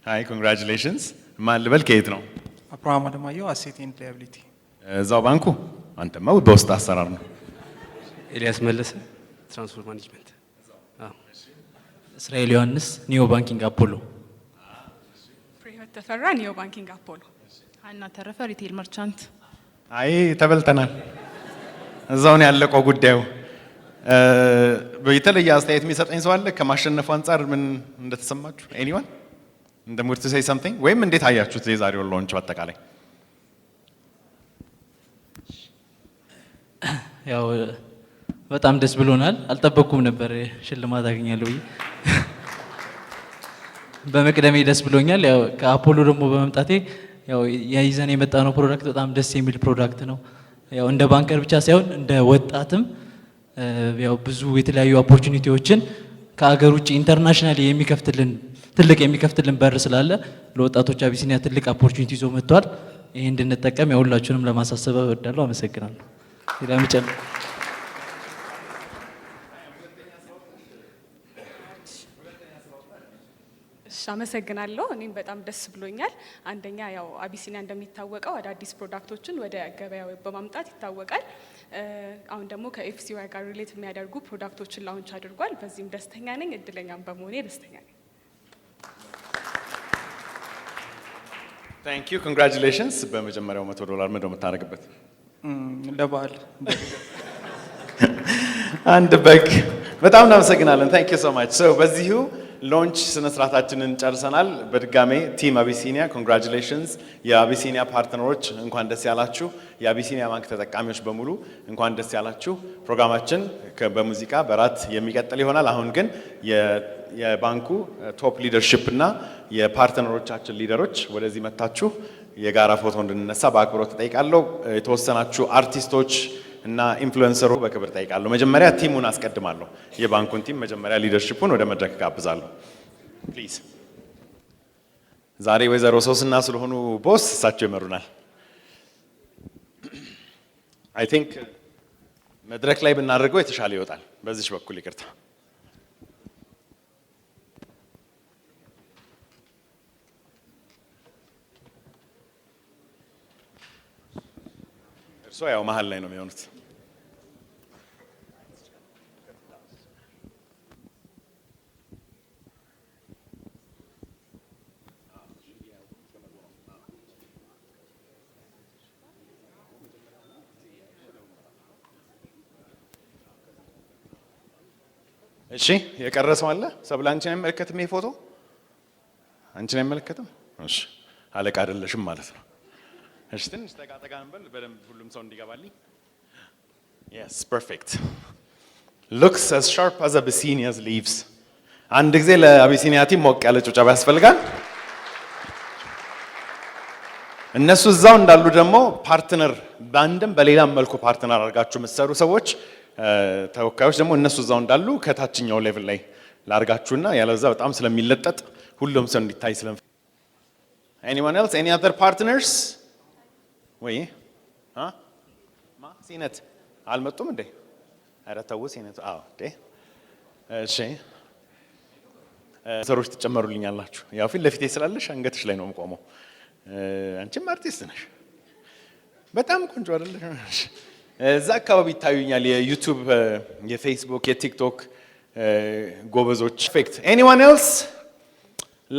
ሃይ ኮንግራቹሌሽንስ። ማን ልበል? ከየት ነው? አብርሃም አለማየሁ አሴት ኤንድ ላያቢሊቲ። እዛው ባንኩ። አንተማ በውስጥ አሰራር ነው። ኤልያስ መለሰ ትራንስፖርት ማኔጅመንት። እስራኤል ዮሐንስ ኒዮ ባንኪንግ አፖሎ። ፍሬህይወት ተፈራ ኒዮ ባንኪንግ አፖሎ። ሀና ተረፈ ሪቴል መርቻንት። አይ ተበልተናል። እዛው ነው ያለቀው ጉዳዩ። የተለየ አስተያየት የሚሰጠኝ ሰው አለ ከማሸነፉ አንጻር ምን እንደተሰማችሁ? ኤኒዋን እንደ ሙድ ቱ ሴይ ሰምቲንግ ወይም እንዴት አያችሁት የዛሬውን ሎንች በአጠቃላይ? ያው በጣም ደስ ብሎናል። አልጠበቅኩም ነበር ሽልማት አገኛለሁ ብዬ። በመቅደሜ ደስ ብሎኛል። ያው ከአፖሎ ደግሞ በመምጣቴ ያው ያይዘን የመጣነው ፕሮዳክት በጣም ደስ የሚል ፕሮዳክት ነው። ያው እንደ ባንከር ብቻ ሳይሆን እንደ ወጣትም ያው ብዙ የተለያዩ ኦፖርቹኒቲዎችን ከአገር ውጭ ኢንተርናሽናል የሚከፍትልን በር ስላለ ለወጣቶች አቢሲኒያ ትልቅ ኦፖርቹኒቲ ይዞ መጥቷል። ይሄ እንድንጠቀም ያው ሁላችሁንም ለማሳሰብ እወዳለሁ። አመሰግናለሁ። ለምጨም አመሰግናለሁ። እኔም በጣም ደስ ብሎኛል። አንደኛ ያው አቢሲኒያ እንደሚታወቀው አዳዲስ ፕሮዳክቶችን ወደ ገበያው በማምጣት ይታወቃል። አሁን ደግሞ ከኤፍሲዋይ ጋር ሪሌት የሚያደርጉ ፕሮዳክቶችን ላውንች አድርጓል። በዚህም ደስተኛ ነኝ። እድለኛም በመሆኔ ደስተኛ ነኝ። ታንክ ዩ ኮንግራቹሌሽንስ። በመጀመሪያው $100 ምንድነው የምታደርግበት? ለበዓል አንድ በግ። በጣም እናመሰግናለን። ታንክ ዩ ሶ ማች። ሶ በዚሁ ሎንች ስነ ስርዓታችንን ጨርሰናል። በድጋሜ ቲም አቢሲኒያ ኮንግራቹሌሽንስ። የአቢሲኒያ ፓርትነሮች እንኳን ደስ ያላችሁ። የአቢሲኒያ ባንክ ተጠቃሚዎች በሙሉ እንኳን ደስ ያላችሁ። ፕሮግራማችን በሙዚቃ በራት የሚቀጥል ይሆናል። አሁን ግን የባንኩ ቶፕ ሊደርሺፕ እና የፓርትነሮቻችን ሊደሮች ወደዚህ መታችሁ የጋራ ፎቶ እንድንነሳ በአክብሮት ተጠይቃለሁ። የተወሰናችሁ አርቲስቶች እና ኢንፍሉዌንሰሩ በክብር ጠይቃለሁ። መጀመሪያ ቲሙን አስቀድማለሁ። የባንኩን ቲም መጀመሪያ ሊደርሺፑን ወደ መድረክ ጋብዛለሁ ፕሊዝ። ዛሬ ወይዘሮ ሶስና ስለሆኑ ቦስ እሳቸው ይመሩናል። አይ ቲንክ መድረክ ላይ ብናደርገው የተሻለ ይወጣል። በዚች በኩል ይቅርታ። እርሶ ያው መሀል ላይ ነው የሚሆኑት። እሺ የቀረ ሰው አለ? ሰብለ አንቺን አይመለከትም ይሄ ፎቶ? አንቺን አይመለከትም? እሺ አለቃ አይደለሽም ማለት ነው። እሺ ትንሽ ጠጋ ጠጋ እንበል በደንብ ሁሉም ሰው እንዲገባልኝ። yes perfect looks as sharp as Abyssinia's leaves። አንድ ጊዜ ለአቢሲኒያ ቲም ሞቅ ያለ ጭብጨባ ያስፈልጋል። እነሱ እዛው እንዳሉ ደግሞ ፓርትነር በአንድም በሌላም መልኩ ፓርትነር አድርጋችሁ የምትሰሩ ሰዎች ተወካዮች ደግሞ እነሱ እዛው እንዳሉ ከታችኛው ሌቭል ላይ ላርጋችሁና ያለዛ በጣም ስለሚለጠጥ ሁሉም ሰው እንዲታይ ስለምፈልግ anyone else any other partners ወይ ሲነት አልመጡም እንዴ? ኧረ ተው ሲነት። አዎ እንዴ እሺ ሰሮች ትጨመሩልኛላችሁ። ያው ፊት ለፊቴ ስላለሽ አንገትሽ ላይ ነው የምቆመው። አንቺም አርቲስት ነሽ። በጣም ቆንጆ አይደለሽ? እዛ አካባቢ ይታዩኛል የዩቲዩብ የፌስቡክ የቲክቶክ ጎበዞች። ፐርፌክት ኤኒዋን ኤልስ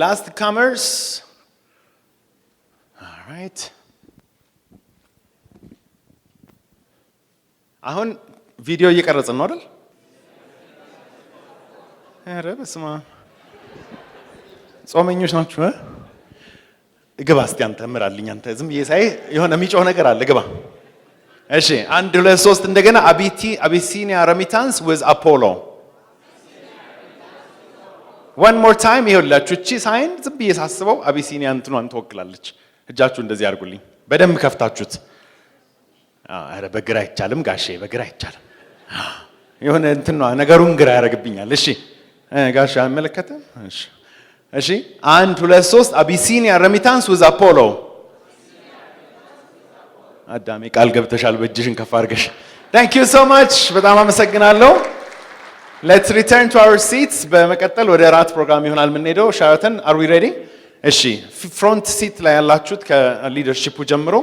ላስት ካመርስ ኦልራይት። አሁን ቪዲዮ እየቀረጽን ነው አይደል? ኧረ በስመ አብ ጾመኞች ናችሁ። ግባ እስቲ አንተ ምራልኝ አንተ ዝም ይሳይ የሆነ የሚጮህ ነገር አለ ግባ እሺ 1 2 3 እንደገና አቢሲኒያ ረሚታንስ with Apollo one more time ይኸውላችሁ እቺ ሳይን ዝም ብዬ ሳስበው አቢሲኒያ እንትኗን ትወክላለች እጃችሁ እንደዚህ አድርጉልኝ በደንብ ከፍታችሁት አረ በግራ አይቻልም ጋሼ በግራ አይቻልም የሆነ እንትኗ ነገሩን ግራ ያረግብኛል እሺ ጋሼ አይመለከተም እሺ እሺ 1 2 3 አቢሲኒያ ረሚታንስ with Apollo አዳሜ ቃል ገብተሻል በእጅሽን ከፍ አድርገሽ thank you so much በጣም አመሰግናለሁ let's return to our seats በመቀጠል ወደ ራት ፕሮግራም ይሆናል የምንሄደው ሻራተን are we ready እሺ ፍሮንት ሲት ላይ ያላችሁት ከሊደርሺፑ ጀምሮ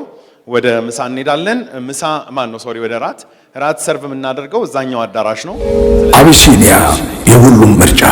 ወደ ምሳ እንሄዳለን ምሳ ማን ነው ሶሪ ወደ ራት ሰርቭ የምናደርገው እዛኛው አዳራሽ ነው አቢሲኒያ የሁሉም ምርጫ